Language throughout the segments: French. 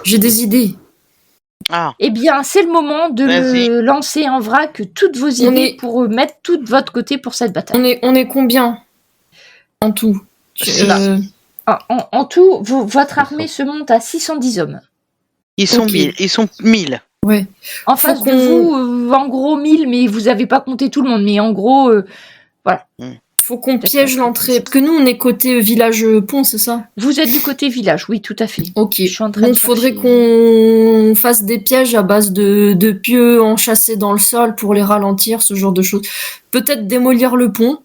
J'ai des idées. Ah, Eh bien, c'est le moment de Vas-y. me lancer en vrac toutes vos On idées est- pour mettre tout de votre côté pour cette bataille. On est combien en tout? En tout, votre armée se monte à 610 hommes. ils sont Ok. 1000. Ils sont 1000. Ouais. En Faut face de qu'on- vous, en gros 1000, mais vous n'avez pas compté tout le monde. Mais en gros, Faut qu'on Peut-être piège pas. l'entrée. Parce que nous, on est côté village pont, c'est ça? vous êtes du côté village, oui, tout à fait. Ok. Je suis en train de Donc, faudrait chercher. qu'on fasse des pièges à base de pieux enchâssés dans le sol pour les ralentir, ce genre de choses. Peut-être démolir le pont.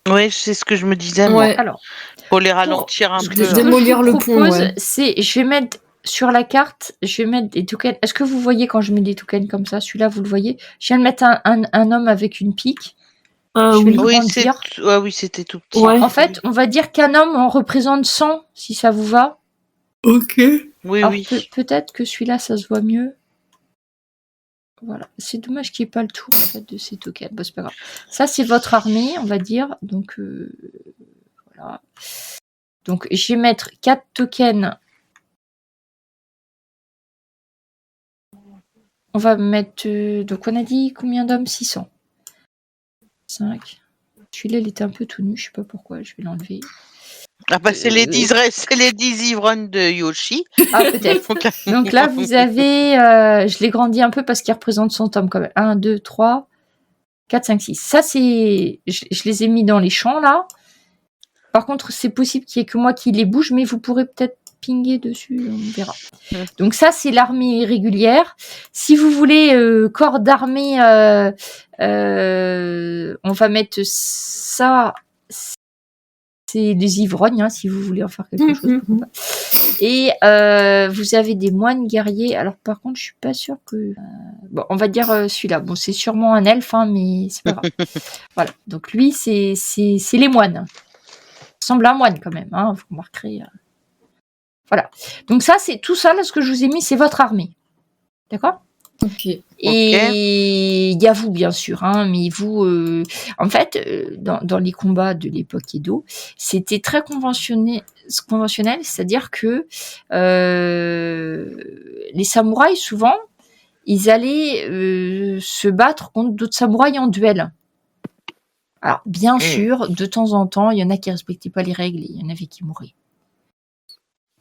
Oui, c'est ce que je me disais, moi. Ouais. Alors, Pour les ralentir un ce peu. que je Démolir vous le pont, propose, ouais. c'est, je vais mettre sur la carte, je vais mettre des tokens. Est-ce que vous voyez quand je mets des tokens comme ça? Celui-là, vous le voyez? Je viens de mettre un homme avec une pique. Je vais le Oui, grandir. oui, c'était tout petit. Ouais. En fait, on va dire qu'un homme en représente 100, si ça vous va. Ok. Oui, Alors, oui. peut-être que celui-là, ça se voit mieux. Voilà. C'est dommage qu'il n'y ait pas le tour en fait, de ces tokens. Bon, c'est pas grave. Ça, c'est votre armée, on va dire. Donc, voilà. Donc, je vais mettre 4 tokens. On va mettre... donc, on a dit combien d'hommes? 600. 5. Celui-là, il était un peu tout nu. Je sais pas pourquoi. Je vais l'enlever. Ah bah c'est les 10 ivrognes de Yoshi. Ah, peut-être. Donc là, vous avez... je l'ai grandi un peu parce qu'il représente 100 hommes quand même. 1, 2, 3, 4, 5, 6. Ça, c'est... Je les ai mis dans les champs, là. Par contre, c'est possible qu'il y ait que moi qui les bouge, mais vous pourrez peut-être pinguer dessus, on verra. Donc ça, c'est l'armée régulière. Si vous voulez corps d'armée, on va mettre ça... C'est des ivrognes, hein, si vous voulez en faire quelque chose. Pourquoi pas. Et vous avez des moines guerriers. Alors par contre, je suis pas sûre que... bon, on va dire celui-là. Bon, c'est sûrement un elfe, hein, mais c'est pas grave. Voilà. Donc lui, c'est les moines. Il ressemble à un moine quand même, hein, vous remarquerez. Voilà. Donc ça, c'est tout ça, là, ce que je vous ai mis, c'est votre armée. D'accord ? Ok. Et il y a vous, bien sûr, hein, mais vous, en fait, dans les combats de l'époque Edo, c'était très conventionnel, c'est-à-dire que les samouraïs, souvent, ils allaient se battre contre d'autres samouraïs en duel. Alors, bien sûr, de temps en temps, il y en a qui respectaient pas les règles et il y en avait qui mouraient.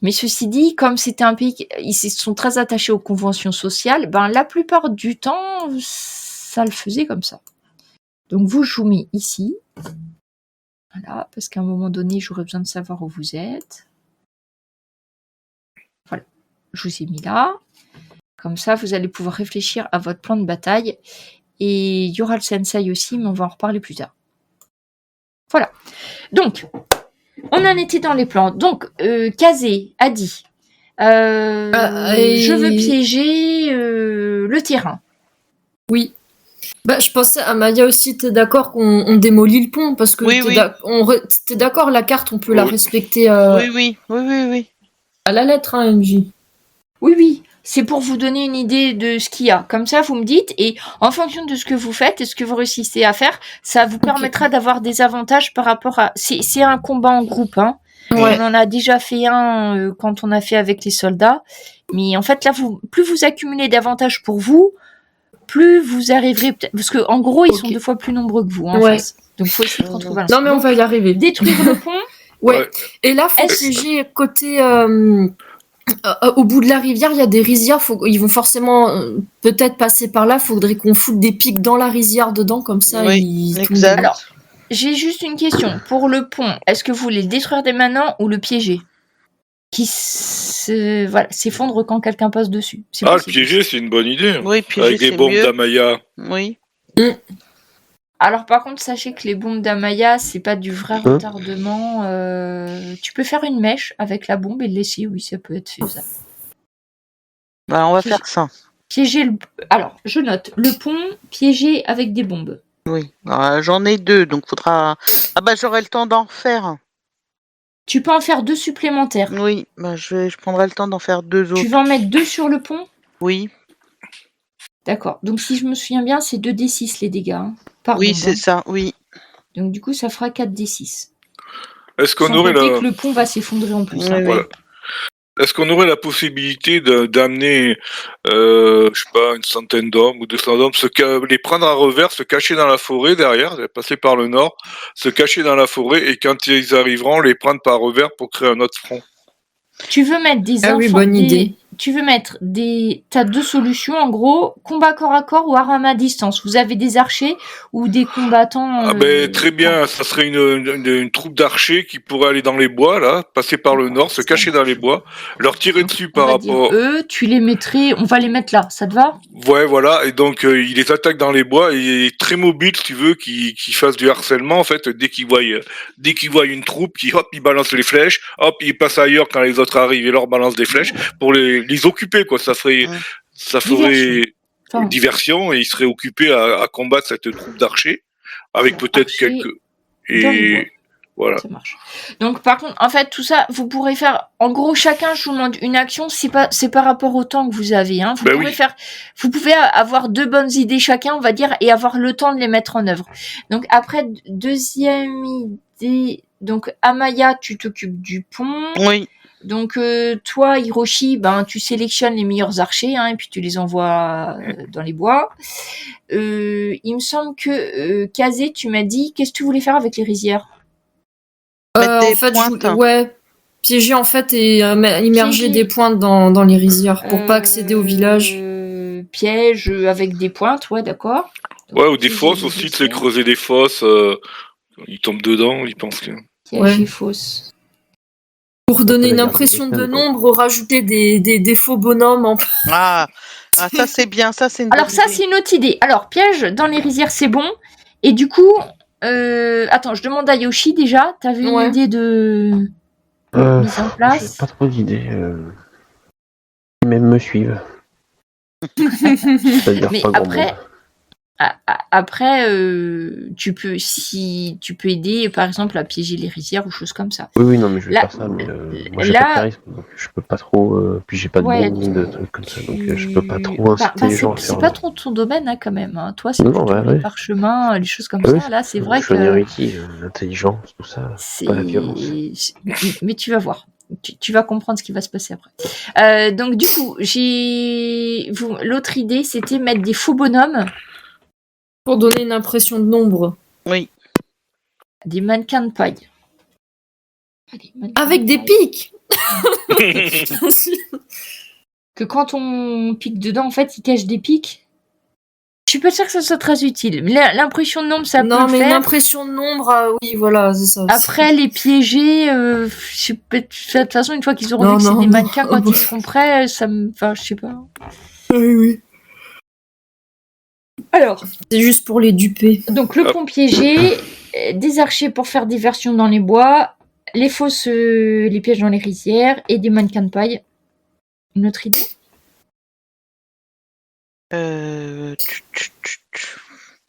Mais ceci dit, comme c'était un pays, ils sont très attachés aux conventions sociales, ben la plupart du temps, ça le faisait comme ça. Donc vous, je vous mets ici. Voilà, parce qu'à un moment donné, j'aurais besoin de savoir où vous êtes. Voilà, je vous ai mis là. Comme ça, vous allez pouvoir réfléchir à votre plan de bataille. Et il y aura le sensei aussi, mais on va en reparler plus tard. Voilà. Donc, on en était dans les plans. Donc, Kazé a dit je veux piéger le terrain. Oui. Bah, je pensais à Maya aussi, t'es d'accord qu'on démolit le pont parce que t'es d'accord, la carte, on peut la respecter Oui. à la lettre, hein, MJ. Oui. C'est pour vous donner une idée de ce qu'il y a. Comme ça, vous me dites, et en fonction de ce que vous faites et ce que vous réussissez à faire, ça vous permettra d'avoir des avantages par rapport à... C'est un combat en groupe, hein. Ouais. On en a déjà fait un quand on a fait avec les soldats. Mais en fait, là, plus vous accumulez d'avantages pour vous, plus vous arriverez... Parce qu'en gros, ils sont 2 fois plus nombreux que vous, hein, en face. Donc, il faut essayer de contrebalancer. Non, mais on va y arriver. Détruire le pont. Ouais. Et là, faut piéger côté... au bout de la rivière, il y a des rizières. Ils vont forcément peut-être passer par là. Faudrait qu'on foute des pics dans la rizière dedans, comme ça. Exact. Alors, j'ai juste une question. Pour le pont, est-ce que vous voulez le détruire dès maintenant ou le piéger? Qui s'effondre quand quelqu'un passe dessus. Le piéger, c'est une bonne idée. Oui, piéger, avec des bombes d'Amaya. Oui. Alors par contre, sachez que les bombes d'Amaya, c'est pas du vrai retardement. Tu peux faire une mèche avec la bombe et le laisser, oui, ça peut être faisable. Bah, on va faire ça. Piéger le... Alors, je note, le pont piégé avec des bombes. Oui, j'en ai 2, donc faudra... Ah bah j'aurai le temps d'en faire. Tu peux en faire 2 supplémentaires. Oui, bah je prendrai le temps d'en faire 2 autres. Tu vas en mettre 2 sur le pont? Oui. D'accord, donc si je me souviens bien, c'est 2d6 les dégâts. Hein, oui, c'est ça, oui. Donc du coup, ça fera 4d6. Est-ce qu'on aurait que le pont va s'effondrer en plus. Voilà. Est-ce qu'on aurait la possibilité d'amener, je sais pas, une centaine d'hommes ou 200 hommes, les prendre à revers, se cacher dans la forêt derrière, passer par le nord, se cacher dans la forêt et quand ils arriveront, les prendre par revers pour créer un autre front? Tu veux mettre des Ah oui, bonne idée. Tu veux mettre des... T'as deux solutions, en gros, combat corps à corps ou arme à distance. Vous avez des archers ou des combattants... Très bien, ça serait une troupe d'archers qui pourrait aller dans les bois, là, passer par le nord, se cacher dans les bois, leur tirer dessus par rapport... Eux, tu les mettrais... On va les mettre là, ça te va? Ouais, voilà, et donc il les attaque dans les bois, et il est très mobile, si tu veux, qui fasse du harcèlement, en fait, dès qu'il voit une troupe, il balance les flèches, hop, il passe ailleurs quand les autres arrivent, et leur balance des flèches, pour les occuper, quoi, ça ferait diversion, et il serait occupé à combattre cette troupe d'archers, avec peut-être quelques... Et voilà. Ça marche. Donc, par contre, en fait, tout ça, vous pourrez faire, en gros, chacun, je vous demande une action, c'est par rapport au temps que vous avez, hein. Vous pouvez avoir deux bonnes idées chacun, on va dire, et avoir le temps de les mettre en œuvre. Donc, après, deuxième idée, donc, Amaya, tu t'occupes du pont. Oui. Donc, toi, Hiroshi, tu sélectionnes les meilleurs archers, hein, et puis tu les envoies dans les bois. Il me semble que, Kazé, tu m'as dit, qu'est-ce que tu voulais faire avec les rizières? En fait, piéger en fait et immerger des pointes dans les rizières pour pas accéder au village. Piège avec des pointes, ouais, d'accord. Ouais, ou des fosses aussi, tu sais, creuser des fosses, ils tombent dedans, ils pensent que... Piège et fosse. Pour donner une impression de nombre, rajouter des faux bonhommes. Ah, ça c'est bien, ça c'est une Alors bonne ça idée. c'est une autre idée. Alors piège dans les rizières c'est bon. Et du coup, attends, je demande à Yoshi déjà. T'avais une idée de mise en place? J'ai pas trop d'idées. Même me suivent. Mais après, tu peux aider par exemple à piéger les rizières ou choses comme ça. Oui, non, mais je vais faire ça. Mais moi j'ai pas de charisme, donc je peux pas trop. Puis j'ai pas de bon de trucs comme ça, donc je peux pas trop inciter les gens à faire. C'est pas trop ton domaine, hein, quand même. Hein. Toi, c'est plutôt les parchemins, les choses comme ça. Là, c'est vrai que. L'intelligence, tout ça. Pas la violence. Mais tu vas voir. Tu vas comprendre ce qui va se passer après. Donc du coup, l'autre idée, c'était mettre des faux bonhommes. Pour donner une impression de nombre. Oui. Des mannequins de paille. Avec des pics. Que quand on pique dedans, en fait, ils cachent des pics. Je suis pas sûre que ça soit très utile. Mais l'impression de nombre, ça peut le faire. Non, mais une impression de nombre, oui, voilà, c'est ça. Après, les piéger, de toute façon, une fois qu'ils auront vu que c'est des mannequins, quand ils seront prêts, ça me... Enfin, je sais pas. Oui. Alors, c'est juste pour les duper. Donc le pont piégé, des archers pour faire diversion dans les bois, les fosses, les pièges dans les rizières et des mannequins de paille. Une autre idée?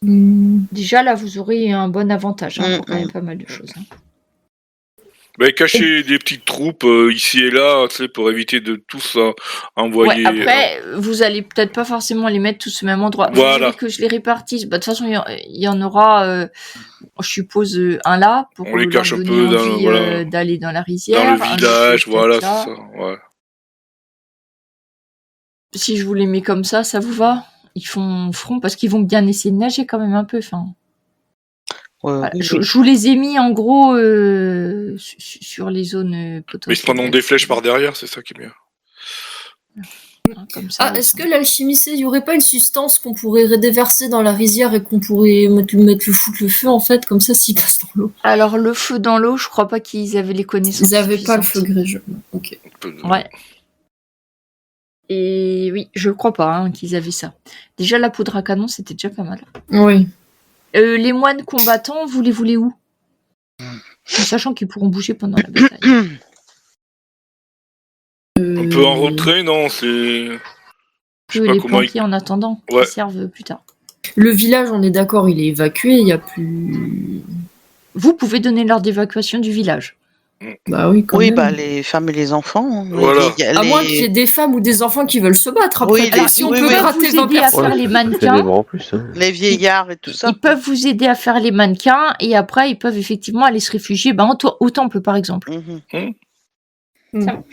Déjà là, vous aurez un bon avantage pour quand même pas mal de choses. Hein. Cacher des petites troupes ici et là, tu sais, pour éviter de tous envoyer... Ouais, après, vous allez peut-être pas forcément les mettre tous au même endroit. Voilà. Vous voulez que je les répartisse. De toute façon, il y en aura, je suppose, un là, pour on les cache leur un donner peu envie d'aller dans la rizière. Dans le village, voilà, c'est ça. Ouais. Si je vous les mets comme ça vous va? Ils font front parce qu'ils vont bien essayer de nager quand même un peu. Enfin... Je vous les ai mis en gros sur les zones potentielles. Mais ils se prendront des flèches par derrière, c'est ça qui est bien. Comme ça, est-ce que l'alchimie, il n'y aurait pas une substance qu'on pourrait déverser dans la rizière et qu'on pourrait foutre le feu en fait, comme ça s'ils passent dans l'eau? Alors le feu dans l'eau, je crois pas qu'ils avaient les connaissances. Ils n'avaient pas le feu grégeux. Ok. Ouais. Et oui, je crois pas qu'ils avaient ça. Déjà la poudre à canon, c'était déjà pas mal. Oui. Les moines combattants, vous les voulez où? Sachant qu'ils pourront bouger pendant la bataille. Un peu en retrait, non? C'est... les planquer en attendant, qui servent plus tard. Le village, on est d'accord, il est évacué, il n'y a plus... Vous pouvez donner l'ordre d'évacuation du village. Bah oui, quand même. Les femmes et les enfants. Voilà. À moins qu'il y ait des femmes ou des enfants qui veulent se battre. Après, si on peut gratter 20 personnes. À faire les mannequins, les vieillards et tout ça. Ils peuvent vous aider à faire les mannequins et après ils peuvent effectivement aller se réfugier au temple par exemple. Ça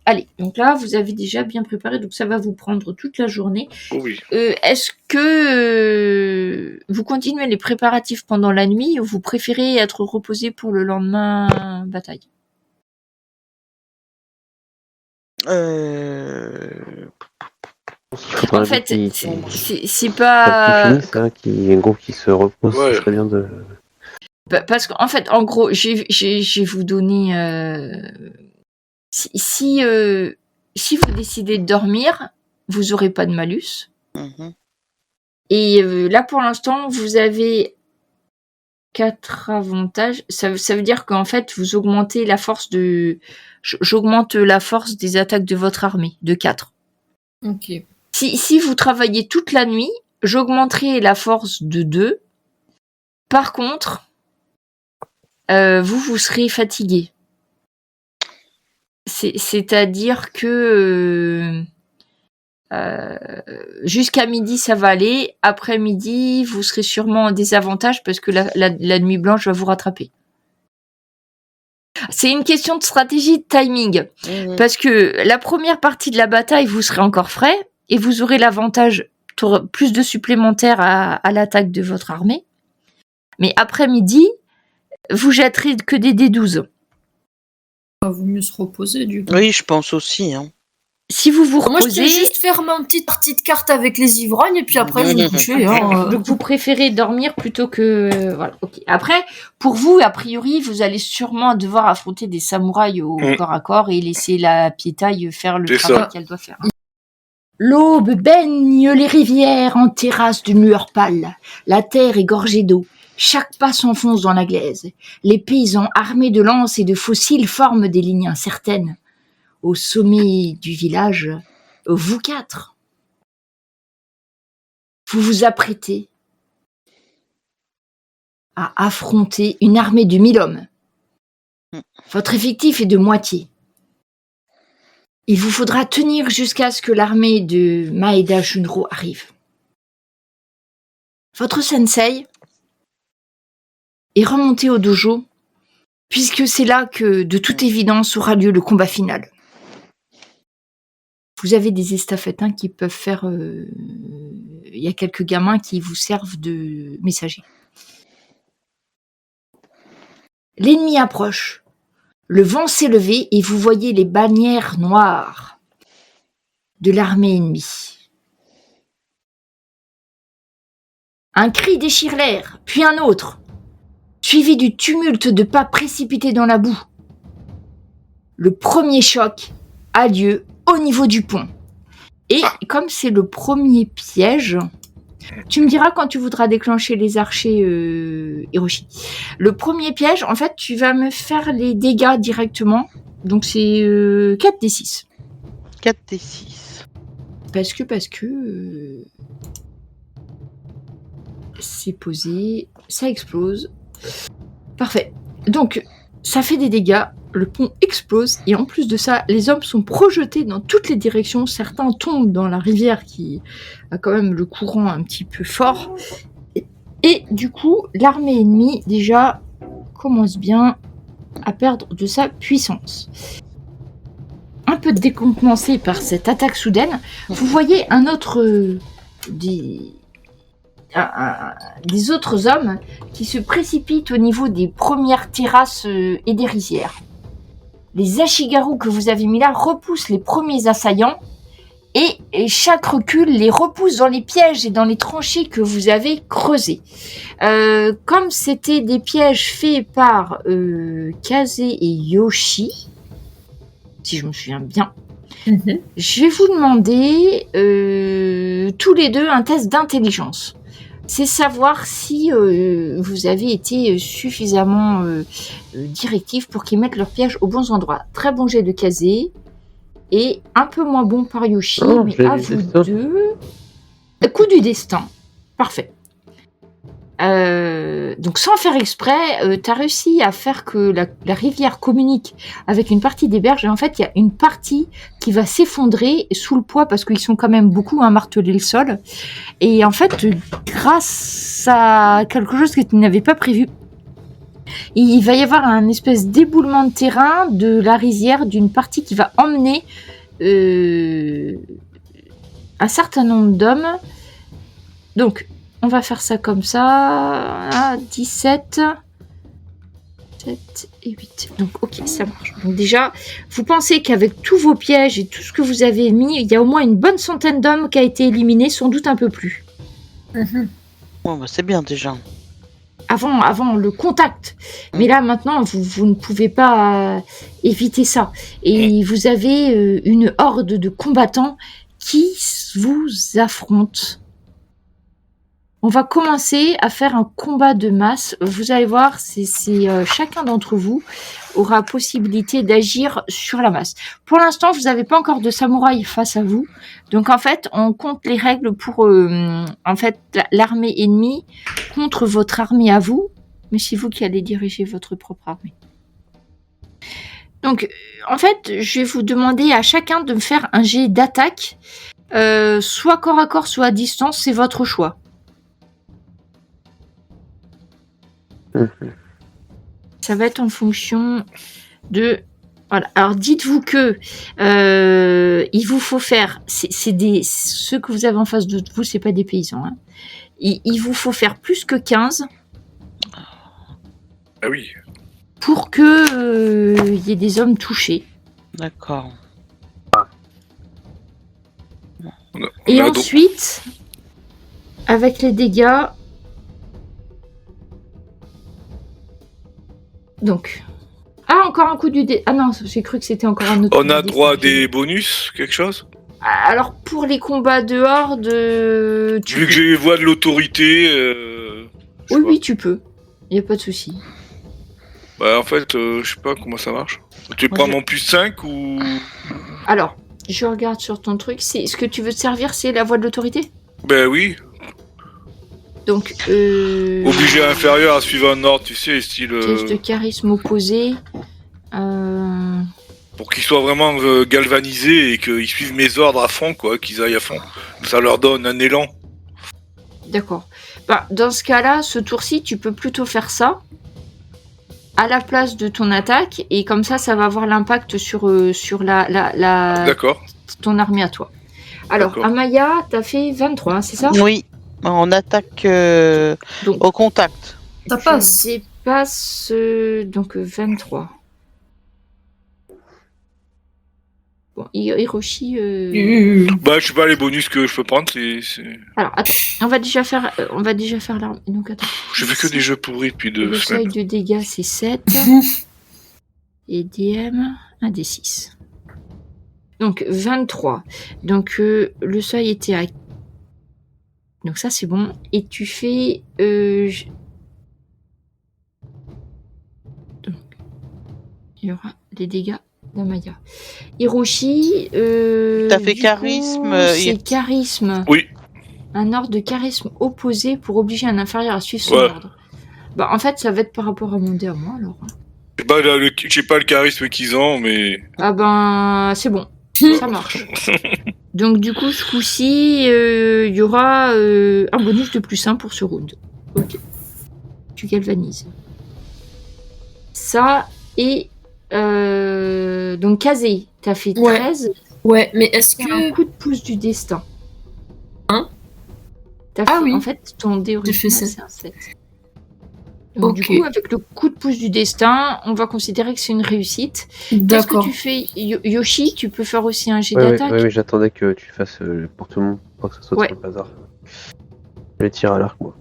allez, donc là, vous avez déjà bien préparé, donc ça va vous prendre toute la journée. Oui. Est-ce que vous continuez les préparatifs pendant la nuit ou vous préférez être reposé pour le lendemain bataille? En fait, c'est pas... un groupe qui se repose, Ouais. ce serait bien de... Parce qu'en fait, en gros, je vais vous donner... Si vous décidez de dormir, vous aurez pas de malus. Et là, pour l'instant, vous avez 4 avantages. Ça veut dire qu'en fait, vous augmentez la force de... J'augmente la force des attaques de votre armée de 4. Ok. Si vous travaillez toute la nuit, j'augmenterai la force de 2. Par contre, vous serez fatigué. C'est-à-dire que jusqu'à midi, ça va aller. Après midi, vous serez sûrement en désavantage parce que la nuit blanche va vous rattraper. C'est une question de stratégie, de timing. Parce que la première partie de la bataille, vous serez encore frais et vous aurez l'avantage, plus de supplémentaires à l'attaque de votre armée. Mais après midi, vous jetterez que des D12. Il vaut mieux se reposer, du coup. Oui, je pense aussi. Hein. Si vous vous Moi, je reposez... vais juste faire ma petite partie de cartes avec les ivrognes et puis après, je vais me coucher. Donc, vous préférez dormir plutôt que... Voilà, ok. Après, pour vous, a priori, vous allez sûrement devoir affronter des samouraïs au corps à corps et laisser la piétaille faire le travail qu'elle doit faire. L'aube baigne les rivières en terrasses de lueur pâle. La terre est gorgée d'eau. Chaque pas s'enfonce dans la glaise. Les paysans armés de lances et de fossiles forment des lignes incertaines. Au sommet du village, vous 4, vous vous apprêtez à affronter une armée de 1000 hommes. Votre effectif est de moitié. Il vous faudra tenir jusqu'à ce que l'armée de Maeda Shunro arrive. Votre sensei est remonté au dojo, puisque c'est là que, de toute évidence, aura lieu le combat final. Vous avez des estafettes qui peuvent faire... Il y a quelques gamins qui vous servent de messagers. L'ennemi approche. Le vent s'est levé et vous voyez les bannières noires de l'armée ennemie. Un cri déchire l'air, puis un autre, suivi du tumulte de pas précipités dans la boue. Le premier choc a lieu au niveau du pont. Et comme c'est le premier piège, tu me diras quand tu voudras déclencher les archers Hiroshi. Le premier piège, en fait, tu vas me faire les dégâts directement. Donc c'est 4d6. 4d6. Parce que c'est posé, ça explose. Parfait. Donc, ça fait des dégâts, le pont explose, et en plus de ça, les hommes sont projetés dans toutes les directions. Certains tombent dans la rivière qui a quand même le courant un petit peu fort. Et du coup, l'armée ennemie, déjà, commence bien à perdre de sa puissance. Un peu décontenancé par cette attaque soudaine, vous voyez un autre... des autres hommes qui se précipitent au niveau des premières terrasses et des rizières. Les ashigaru que vous avez mis là repoussent les premiers assaillants et chaque recul les repousse dans les pièges et dans les tranchées que vous avez creusées. Comme c'était des pièges faits par Kaze et Yoshi, si je me souviens bien, je vais vous demander tous les deux un test d'intelligence. C'est savoir si vous avez été suffisamment directif pour qu'ils mettent leurs pièges aux bons endroits. Très bon jet de Kazé et un peu moins bon par Yoshi, mais à vous deux. Coup du destin. Parfait. Donc sans faire exprès, tu as réussi à faire que la rivière communique avec une partie des berges, et en fait il y a une partie qui va s'effondrer sous le poids parce qu'ils sont quand même beaucoup à marteler le sol, et en fait grâce à quelque chose que tu n'avais pas prévu, Il va y avoir un espèce d'éboulement de terrain de la rizière d'une partie qui va emmener un certain nombre d'hommes. Donc, on va faire ça comme ça. 17, 7 et 8. Donc, ok, ça marche. Donc déjà, vous pensez qu'avec tous vos pièges et tout ce que vous avez mis, il y a au moins une bonne centaine d'hommes qui a été éliminé, sans doute un peu plus. Bon, bah, c'est bien déjà. Avant le contact. Mais là, maintenant, vous ne pouvez pas éviter ça. Et vous avez une horde de combattants qui vous affrontent. On va commencer à faire un combat de masse. Vous allez voir, chacun d'entre vous aura possibilité d'agir sur la masse. Pour l'instant, vous n'avez pas encore de samouraï face à vous. Donc, en fait, on compte les règles pour l'armée ennemie contre votre armée à vous. Mais c'est vous qui allez diriger votre propre armée. Donc, en fait, je vais vous demander à chacun de me faire un jet d'attaque. Soit corps à corps, soit à distance. C'est votre choix. Ça va être en fonction de... Voilà. Alors, dites-vous que il vous faut faire... Ceux que vous avez en face de vous, c'est pas des paysans. Hein. Il vous faut faire plus que 15. Ah oui. Pour que y ait des hommes touchés. D'accord. Et ensuite, avec les dégâts... Donc... Ah, encore un coup du dé... Ah non, j'ai cru que c'était encore un autre. On a droit à des bonus, quelque chose? Alors, pour les combats de horde... Vu que j'ai voix de l'autorité... Oui, tu peux. Il n'y a pas de souci. Bah, en fait, je sais pas comment ça marche. Tu prends mon plus 5 ou... Alors, je regarde sur ton truc. Ce que tu veux te servir, c'est la voix de l'autorité? Ben oui. Donc, obligé inférieur à suivre un ordre, tu sais, style... Pièce de charisme opposé. Pour qu'ils soient vraiment galvanisés et qu'ils suivent mes ordres à fond, quoi, qu'ils aillent à fond. Ça leur donne un élan. D'accord. Bah, dans ce cas-là, ce tour-ci, tu peux plutôt faire ça à la place de ton attaque, et comme ça, ça va avoir l'impact sur D'accord. ton armée à toi. Alors, D'accord. Amaya, t'as fait 23, hein, c'est ça? Oui, on attaque Donc, au contact. Ça passe. Tu dépasses donc 23. Bon, Hiroshi... Bah, je sais pas les bonus que je peux prendre, c'est... Alors, attends, on va déjà faire l'arme. Donc, attends. Je fais que des jeux pourris depuis 2 Le semaines. seuil de dégâts, c'est 7. Et DM, un D6. Donc, 23. Donc, le seuil était à... Donc, ça, c'est bon. Et tu fais... Donc, il y aura des dégâts d'Amaya. Hiroshi... T'as fait du charisme... coup, c'est charisme. Oui. Un ordre de charisme opposé pour obliger un inférieur à suivre son Ouais. ordre. Bah, en fait, ça va être par rapport à mon dé à moi, alors. J'ai pas le charisme qu'ils ont, mais... Ah ben, c'est bon. Ça marche. Donc, du coup, ce coup-ci, il y aura un bonus de plus 1 pour ce round. Ok. Tu galvanises. Ça, et... donc, Kazé, t'as fait 13. Ouais, mais est-ce C'est un que... coup de pouce du destin. Hein? T'as Ah fait, oui. En fait, ton dé original, fait c'est un 7. Donc, Ok. du coup, avec le coup de pouce du destin, on va considérer que c'est une réussite. Qu'est-ce que D'accord. tu fais, Yoshi? Tu peux faire aussi un jet Ouais, d'attaque? ouais, j'attendais que tu fasses pour tout le monde, pour que ça soit Ouais. sur le bazar. Je vais tirer à l'arc, moi.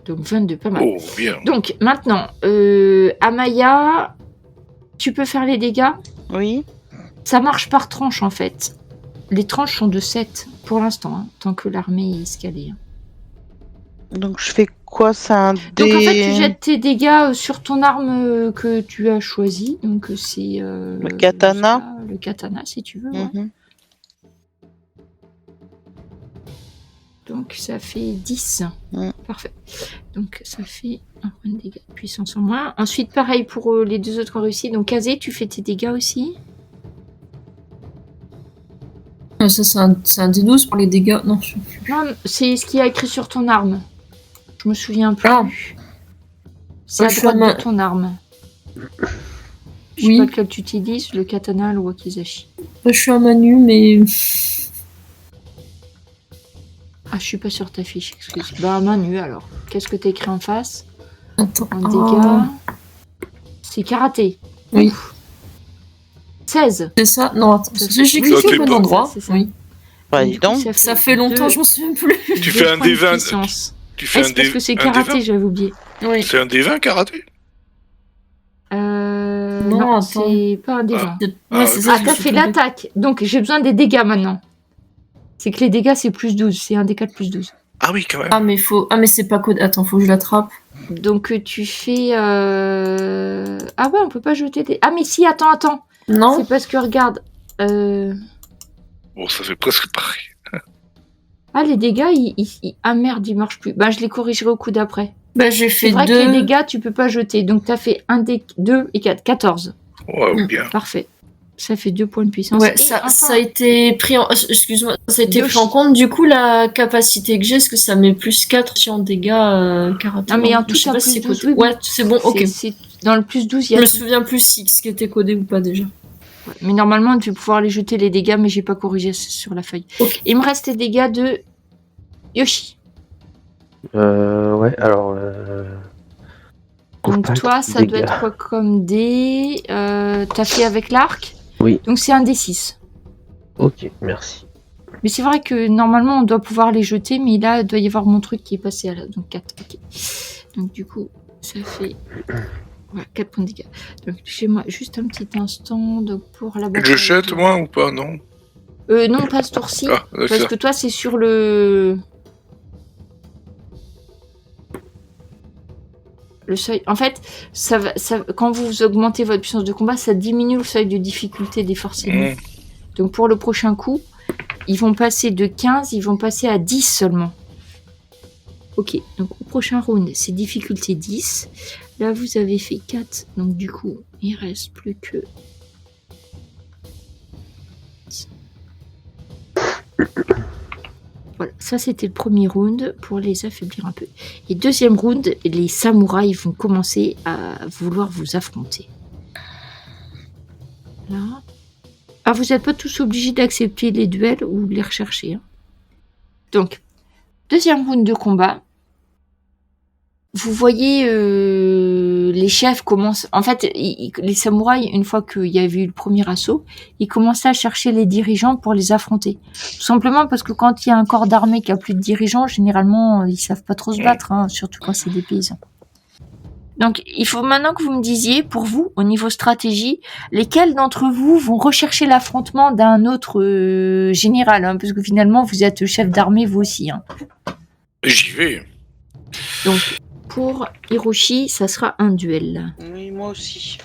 Donc 22, pas mal. Oh, bien. Donc maintenant, Amaya, tu peux faire les dégâts? Oui. Ça marche par tranche en fait. Les tranches sont de 7 pour l'instant, hein, tant que l'armée est escalée. Hein. Donc je fais quoi? C'est un dé... Donc en fait, tu jettes tes dégâts sur ton arme que tu as choisie. Donc c'est... le katana. Le katana, si tu veux. Ouais. Mhm. Donc ça fait 10. Mm. Parfait. Donc ça fait un point de dégâts de puissance en moins. Ensuite, pareil pour les deux autres qui ont réussi. Donc Kazé, tu fais tes dégâts aussi? Ça, c'est un D12 pour les dégâts. Non, Non, c'est ce qui a écrit sur ton arme. Je me souviens plus. Ah. C'est à je suis à droite de ton arme. Je sais Oui. pas lequel tu utilises, le katana, le wakizashi. Je suis à Manu, mais... Ah, je suis pas sur ta fiche, excuse. Bah, main nue alors. Qu'est-ce que t'as écrit en face? Attends. En dégâts. C'est karaté. Oui. Ouf. 16. C'est ça? Non, attends. J'ai Oui, cliqué c'est au bon bon. endroit. C'est ça. Oui. Bah, Donc, dis donc. Ça fait longtemps, je m'en souviens plus. Tu fais un D20. Tu fais un Est-ce parce que c'est un karaté, D20. j'avais oublié. Oui. C'est un D20 karaté? Non, Non, attends. c'est pas un des 20. Ouais, c'est ça. Ah, je me t'as suis fait trompée. l'attaque. Donc, j'ai besoin des dégâts maintenant. C'est que les dégâts, c'est plus 12. C'est un des 4 plus 12. Ah oui, quand même. Ah, mais faut... Ah, mais c'est pas code. Attends, faut que je l'attrape. Donc, tu fais... Ah ouais, on peut pas jeter des... Ah, mais si, attends. Non? C'est parce que, regarde... Bon, ça fait presque pareil. Ah, les dégâts, ah merde, ils marchent plus. Bah, je les corrigerai au coup d'après. Bah, j'ai C'est fait vrai que 2. les dégâts, tu peux pas jeter. Donc, t'as fait 1, 2 et 4. 14. Ouais, bien. Parfait. Ça fait 2 points de puissance. Ouais, Et ça enfin, a été pris en... Excuse-moi, ça a été Yoshi. pris en compte. Du coup, la capacité que j'ai, est-ce que ça met plus 4 sur dégâts karaté? Non, mais en tout, je sais t'as pas plus si c'est 12, codé. oui, oui. Ouais, c'est bon, ok. Dans le plus 12, il y Je a me tout. souviens plus si ce qui était codé ou pas déjà. Ouais. Mais normalement, tu vas pouvoir les jeter les dégâts, mais j'ai pas corrigé sur la feuille. Ok. Il me reste les dégâts de Yoshi. Ouais, alors. Donc toi, ça doit être quoi comme dé? T'as fait avec l'arc? Oui. Donc c'est un D6. Ok, merci. Mais c'est vrai que normalement, on doit pouvoir les jeter, mais là, il doit y avoir mon truc qui est passé à la... Donc 4, ok. Donc du coup, ça fait... Voilà, 4 points de dégâts. Donc chez moi, juste un petit instant donc, pour la bataille. Je jette, moi, ou pas? Non. Non, pas ce tour-ci. Ah, Parce d'accord. que toi, c'est sur le seuil. En fait, quand vous augmentez votre puissance de combat, ça diminue le seuil de difficulté des forces ennemies. Donc pour le prochain coup, ils vont passer de 15, ils vont passer à 10 seulement. Ok, donc au prochain round, c'est difficulté 10. Là, vous avez fait 4, donc du coup, il reste plus que... Voilà, ça c'était le premier round pour les affaiblir un peu. Et deuxième round, les samouraïs vont commencer à vouloir vous affronter. Là. Ah, vous n'êtes pas tous obligés d'accepter les duels ou de les rechercher. Hein. Donc, deuxième round de combat. Vous voyez, les chefs commencent... En fait, les samouraïs, une fois qu'il y avait eu le premier assaut, ils commençaient à chercher les dirigeants pour les affronter. Tout simplement parce que quand il y a un corps d'armée qui a plus de dirigeants, généralement, ils savent pas trop se battre, hein, surtout quand c'est des paysans. Donc, il faut maintenant que vous me disiez, pour vous, au niveau stratégie, lesquels d'entre vous vont rechercher l'affrontement d'un autre général, hein, parce que finalement, vous êtes chef d'armée, vous aussi. Hein. J'y vais. Donc, pour Hiroshi, ça sera un duel. Oui, moi aussi.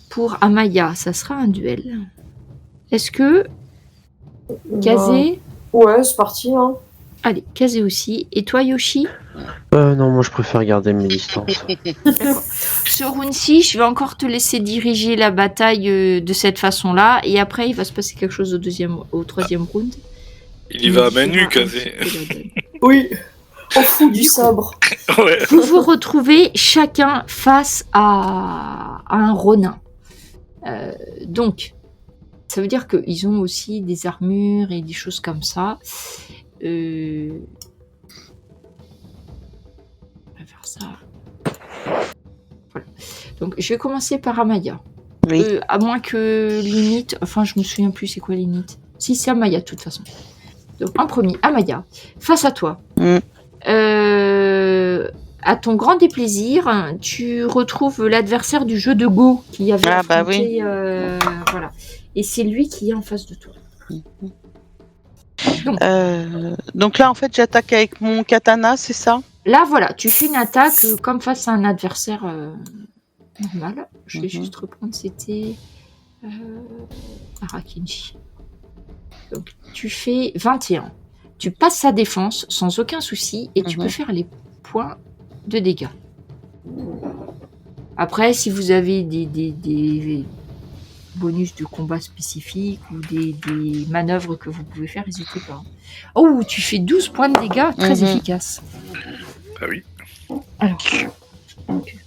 Pour Amaya, ça sera un duel. Est-ce que Kazé... Ouais, c'est parti. Hein. Allez, Kazé aussi. Et toi, Yoshi? Non, moi je préfère garder mes distances. Sur Runsi, je vais encore te laisser diriger la bataille de cette façon-là. Et après, il va se passer quelque chose au troisième round. Il y va à main nue, Kazé. Oui. On fout du sabre. Ouais. Vous vous retrouvez chacun face à un ronin. Donc, ça veut dire qu'ils ont aussi des armures et des choses comme ça. On va faire ça. Voilà. Donc, je vais commencer par Amaya. Oui. À moins que Linit... Enfin, je me souviens plus c'est quoi Linit. Si, c'est Amaya, de toute façon. Donc, en premier, Amaya, face à toi. À ton grand déplaisir, tu retrouves l'adversaire du jeu de Go qui avait affronté, voilà. Et c'est lui qui est en face de toi. Donc là, en fait, j'attaque avec mon katana, c'est ça? Là, voilà, tu fais une attaque comme face à un adversaire normal. Je vais juste reprendre, c'était Arakinji. Donc, tu fais 21. Tu passes sa défense sans aucun souci et tu peux faire les points de dégâts. Après, si vous avez des bonus de combat spécifiques ou des manœuvres que vous pouvez faire, n'hésitez pas. Oh, tu fais 12 points de dégâts, très efficace. Ah oui. Alors, Donc,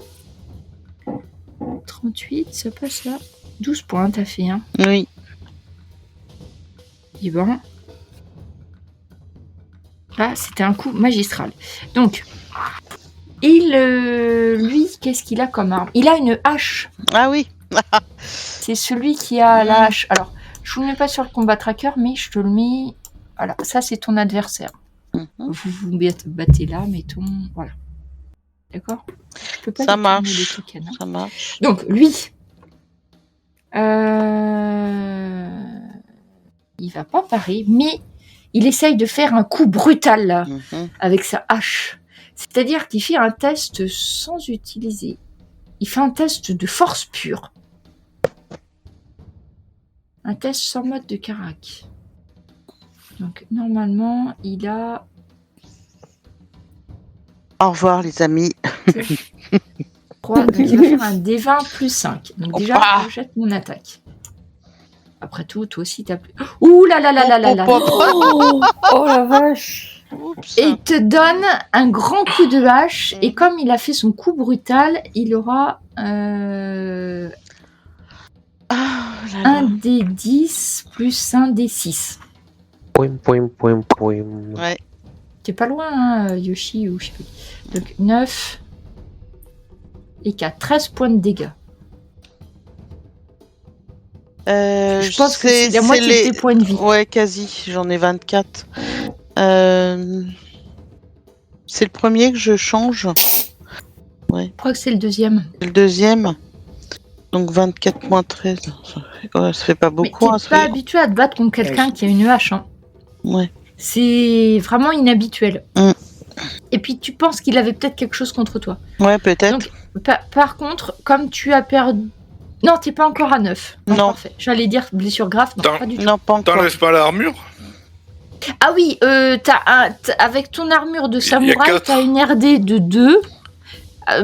38, ça passe là. 12 points, t'as fait, hein. Oui. Et bon. Là, c'était un coup magistral. Donc, lui, qu'est-ce qu'il a comme arme? Il a une hache. Ah oui. C'est celui qui a la hache. Alors, je vous le mets pas sur le combat tracker, mais je te le mets... Voilà, ça, c'est ton adversaire. Vous vous battez là, mettons... Voilà. D'accord? Je peux pas Ça détourner marche. les tokens, hein. Ça marche. Donc, lui... Il va pas parer, mais il essaye de faire un coup brutal là, avec sa hache. C'est-à-dire qu'il fait un test sans utiliser. Il fait un test de force pure. Un test sans mode de carac. Donc normalement, il a... Au revoir les amis. 3, donc il va faire un D20 plus 5. Donc déjà, je jette mon attaque. Après tout, toi aussi, t'as plus... Ouh là là là là là là. Oh la vache. Oups. Et il te donne un grand coup de hache. Et comme il a fait son coup brutal, il aura un des 10 plus un des 6. Poim. Ouais. T'es pas loin, hein, Yoshi, ou je sais plus. Donc 9 et 4. 13 points de dégâts. Je pense que c'est la moitié de tes points de vie. Ouais, quasi. J'en ai 24. C'est le premier que je change. Ouais. Je crois que c'est le deuxième. C'est le deuxième. Donc 24 moins 13. Ça fait pas beaucoup. Mais t'es pas habitué à te battre contre quelqu'un qui a une hache. Hein. Ouais. C'est vraiment inhabituel. Et puis tu penses qu'il avait peut-être quelque chose contre toi. Ouais, peut-être. Donc, par contre, comme tu as perdu... Non, t'es pas encore à 9. Non. Parfait. J'allais dire blessure grave. Non, pas du tout. Non, pas encore. T'enlèves pas l'armure? Ah oui, avec ton armure de samouraï, 4. t'as une RD de 2.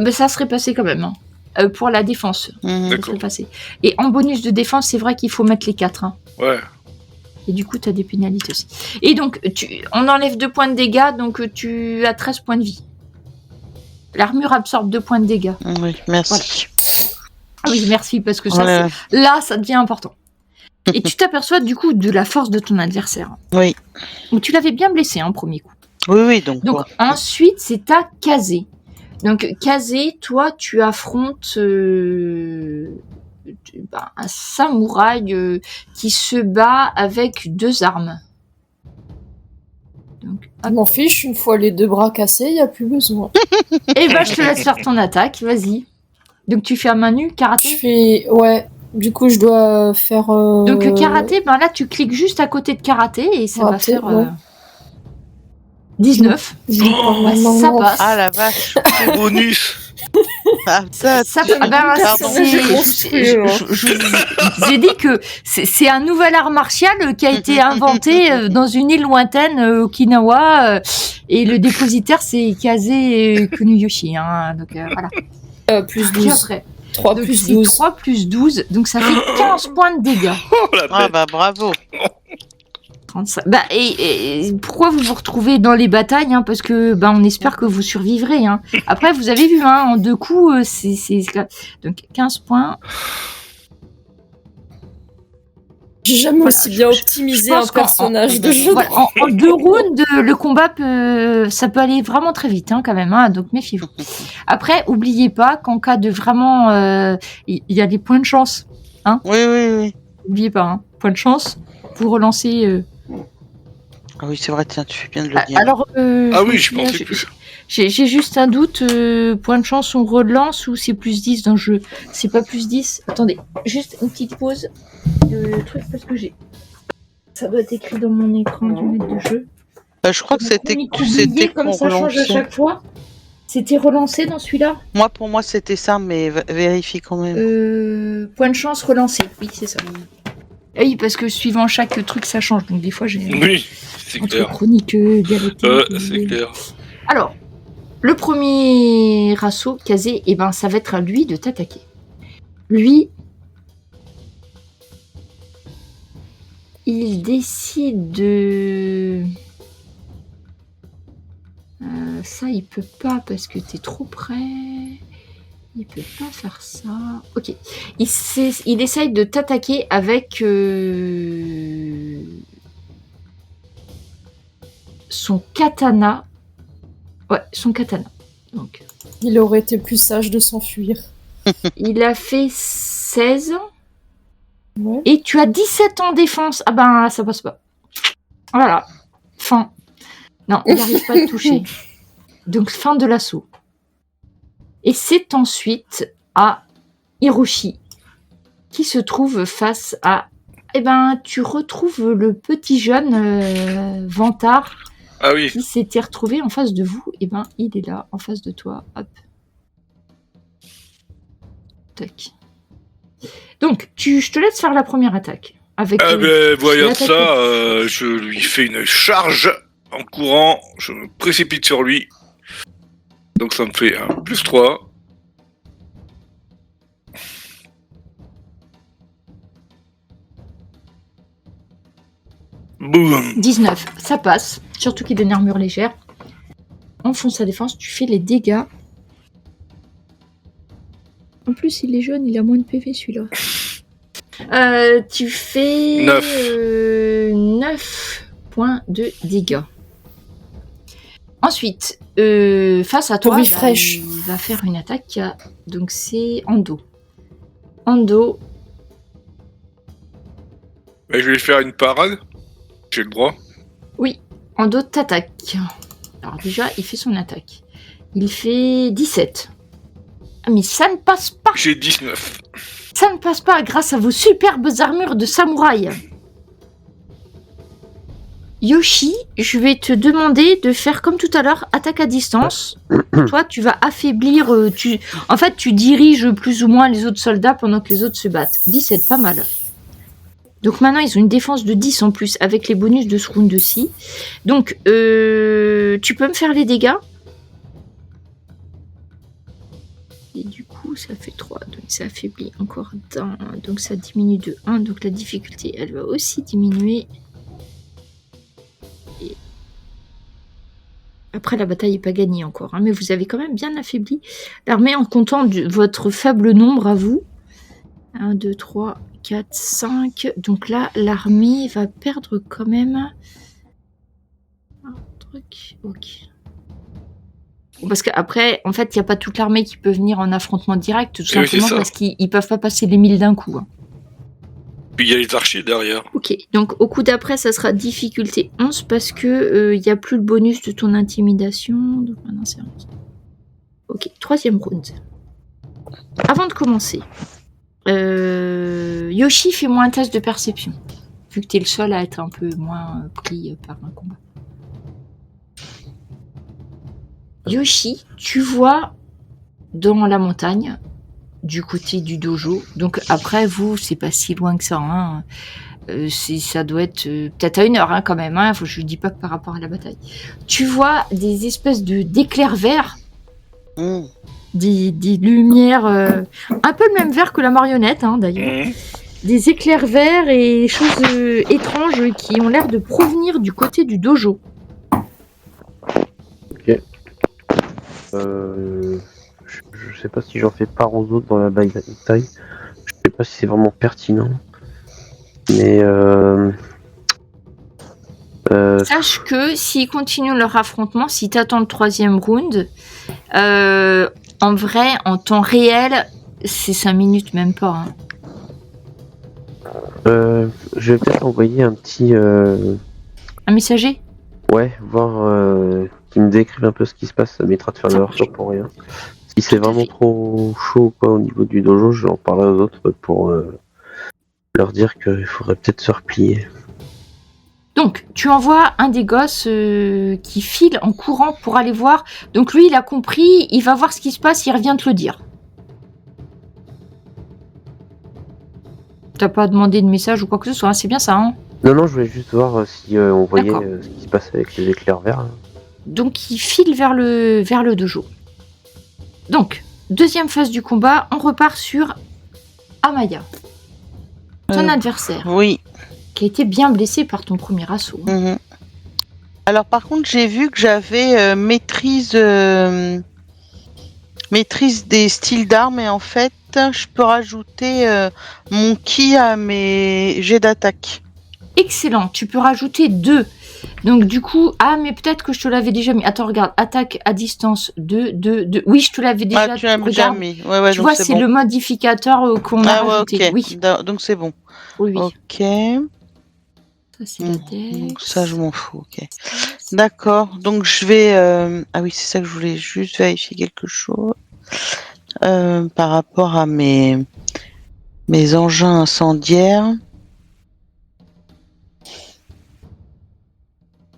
Mais ça serait passé quand même. Hein. Pour la défense. Ça serait passé. Et en bonus de défense, c'est vrai qu'il faut mettre les 4. Hein. Ouais. Et du coup, t'as des pénalités aussi. Et donc, on enlève 2 points de dégâts, donc tu as 13 points de vie. L'armure absorbe 2 points de dégâts. Oui, merci. Voilà. Ah oui, merci, parce que ça, là, ça devient important. Et tu t'aperçois du coup de la force de ton adversaire. Oui. Donc, tu l'avais bien blessé, hein, premier coup. Oui, donc. Ensuite, c'est à Kazé. Donc, Kazé, toi, tu affrontes un samouraï qui se bat avec 2 armes. Donc, Je m'en fiche, une fois les 2 bras cassés, il n'y a plus besoin. Et je te laisse faire ton attaque, vas-y. Donc, tu fais à main nue, karaté? Ouais. Du coup, je dois faire... Donc, karaté, là, tu cliques juste à côté de karaté et ça va faire... 19. Ça passe. Ah la vache. Bonus. Je vous ai dit que c'est un nouvel art martial qui a été inventé dans une île lointaine, Okinawa, et le dépositaire c'est Kaze Kuniyoshi. Hein, donc voilà. Plus 12. Après, 3 donc, plus 12. 3 plus 12, donc ça fait 15 points de dégâts. Ah bah bravo. 35. Et pourquoi vous vous retrouvez dans les batailles, hein, parce que on espère que vous survivrez. Hein. Après, vous avez vu, hein, en 2 coups, c'est... Donc 15 points. J'ai jamais aussi bien optimisé un personnage de jeu. Voilà, en 2 rounds, le combat ça peut aller vraiment très vite, hein, quand même. Hein, donc méfiez-vous. Après, oubliez pas qu'en cas de vraiment, il y a des points de chance. Hein. Oui. N'oubliez pas, hein, points de chance. Vous relancez. Ah oui, c'est vrai, tiens, tu fais bien de le dire. Alors, je pensais plus. J'ai juste un doute. Point de chance, on relance ou c'est plus 10 dans le jeu? C'est pas plus 10. Attendez, juste une petite pause de truc parce que ça doit être écrit dans mon écran du maître de jeu. Je crois que c'était comme ça change à chaque fois. C'était relancé dans celui-là? Pour moi, c'était ça, mais vérifie quand même. Point de chance relancé. Oui, c'est ça. Oui, parce que suivant chaque truc, ça change. Donc des fois, j'ai... Oui, c'est clair. Chronique, dialectique. C'est clair. Alors, le premier assaut, Kazé, ça va être à lui de t'attaquer. Lui, il décide de... ça, il peut pas parce que t'es trop près. Il peut pas faire ça. Ok. Il essaye de t'attaquer avec son katana. Ouais, son katana. Donc, Il aurait été plus sage de s'enfuir. il a fait 16. Ouais. Et tu as 17 en défense. Ah ben, ça passe pas. Voilà. Fin. Non, il n'arrive pas à te toucher. Donc, fin de l'assaut. Et c'est ensuite à Hiroshi qui se trouve face à... Eh ben, tu retrouves le petit jeune vantard Ah oui. qui s'était retrouvé en face de vous. Eh ben, il est là, en face de toi. Hop. Tac. Donc, je te laisse faire la première attaque. Avec voyant l'attaque ça, je lui fais une charge en courant. Je me précipite sur lui. Donc ça me fait un +3. Boum. 19, ça passe. Surtout qu'il a une armure légère. Enfonce sa défense, tu fais les dégâts. En plus, il est jeune, il a moins de PV celui-là. Tu fais 9 points de dégâts. Ensuite, face à toi, Refresh. il va faire une attaque. Donc c'est Ando. Ando, Mais je vais faire une parade. J'ai le droit. oui, Ando t'attaque. Alors déjà, il fait son attaque. Il fait 17. Ah, mais ça ne passe pas. J'ai 19. Ça ne passe pas grâce à vos superbes armures de samouraï. Yoshi, je vais te demander de faire comme tout à l'heure, attaque à distance. Toi, tu vas affaiblir... En fait, tu diriges plus ou moins les autres soldats pendant que les autres se battent. 17, pas mal. Donc maintenant, ils ont une défense de 10 en plus, avec les bonus de ce round aussi. Donc, tu peux me faire les dégâts. Et du coup, ça fait 3. Donc, ça affaiblit encore d'un. Donc, ça diminue de 1. Donc, la difficulté, elle va aussi diminuer. Et... Après, la bataille n'est pas gagnée encore. Hein, mais vous avez quand même bien affaibli l'armée en comptant votre faible nombre à vous. 1, 2, 3, 4, 5. Donc là, l'armée va perdre quand même... un truc. Ok. Parce qu'après, en fait, il n'y a pas toute l'armée qui peut venir en affrontement direct, tout simplement parce qu'ils ne peuvent pas passer les 1000 d'un coup. Hein. Puis il y a les archers derrière. Ok, donc au coup d'après, ça sera difficulté 11 parce que il n'y a plus le bonus de ton intimidation. Donc maintenant, c'est 11. Ok, 3e round. Avant de commencer, Yoshi, fais-moi un test de perception. Vu que tu es le seul à être un peu moins pris par un combat. Yoshi, tu vois dans la montagne, du côté du dojo. Donc après, vous, c'est pas si loin que ça. Hein. Ça doit être peut-être à 1 heure hein, quand même. Hein. Je ne dis pas que par rapport à la bataille. Tu vois des espèces d'éclairs verts. Des lumières, un peu le même vert que la marionnette hein, d'ailleurs. Des éclairs verts et des choses étranges qui ont l'air de provenir du côté du dojo. Ok. Je sais pas si j'en fais part aux autres dans la bataille. Je sais pas si c'est vraiment pertinent. Mais sache que s'ils continuent leur affrontement, si t'attends le 3e round, en vrai, en temps réel, c'est 5 minutes, même pas. Hein. Je vais peut-être envoyer un petit... Un messager ? Ouais, voir qui me décrive un peu ce qui se passe, ça m'évitera de faire le retour pour rien. Si c'est vraiment trop chaud quoi, au niveau du dojo, je vais en parler aux autres pour leur dire qu'il faudrait peut-être se replier. Donc, tu envoies un des gosses qui file en courant pour aller voir. Donc lui, il a compris, il va voir ce qui se passe, il revient te le dire. T'as pas demandé de message ou quoi que ce soit, hein, c'est bien ça, hein ? Non, je voulais juste voir si on voyait ce qui se passe avec les éclairs verts. Hein. Donc, il file vers le dojo. Donc, 2e phase du combat, on repart sur Amaya. Ton adversaire. Oui. Qui a été bien blessé par ton premier assaut. Hein. Alors, par contre, j'ai vu que j'avais maîtrise Maîtrise des styles d'armes et en fait, je peux rajouter mon ki à mes jets d'attaque. Excellent, tu peux rajouter 2. Donc du coup, mais peut-être que je te l'avais déjà mis. Attends, regarde, attaque à distance 2. Oui, je te l'avais déjà. Tu l'as déjà Regarde, mis. Ouais, tu donc vois, c'est c'est bon. le modificateur qu'on a rajouté. Ok. Oui. Donc c'est bon. Oui. Ok. Ça, c'est la dex. Donc ça, je m'en fous. Ok. D'accord. Donc je vais. Ah oui, c'est ça que je voulais juste vérifier quelque chose par rapport à mes engins incendiaires.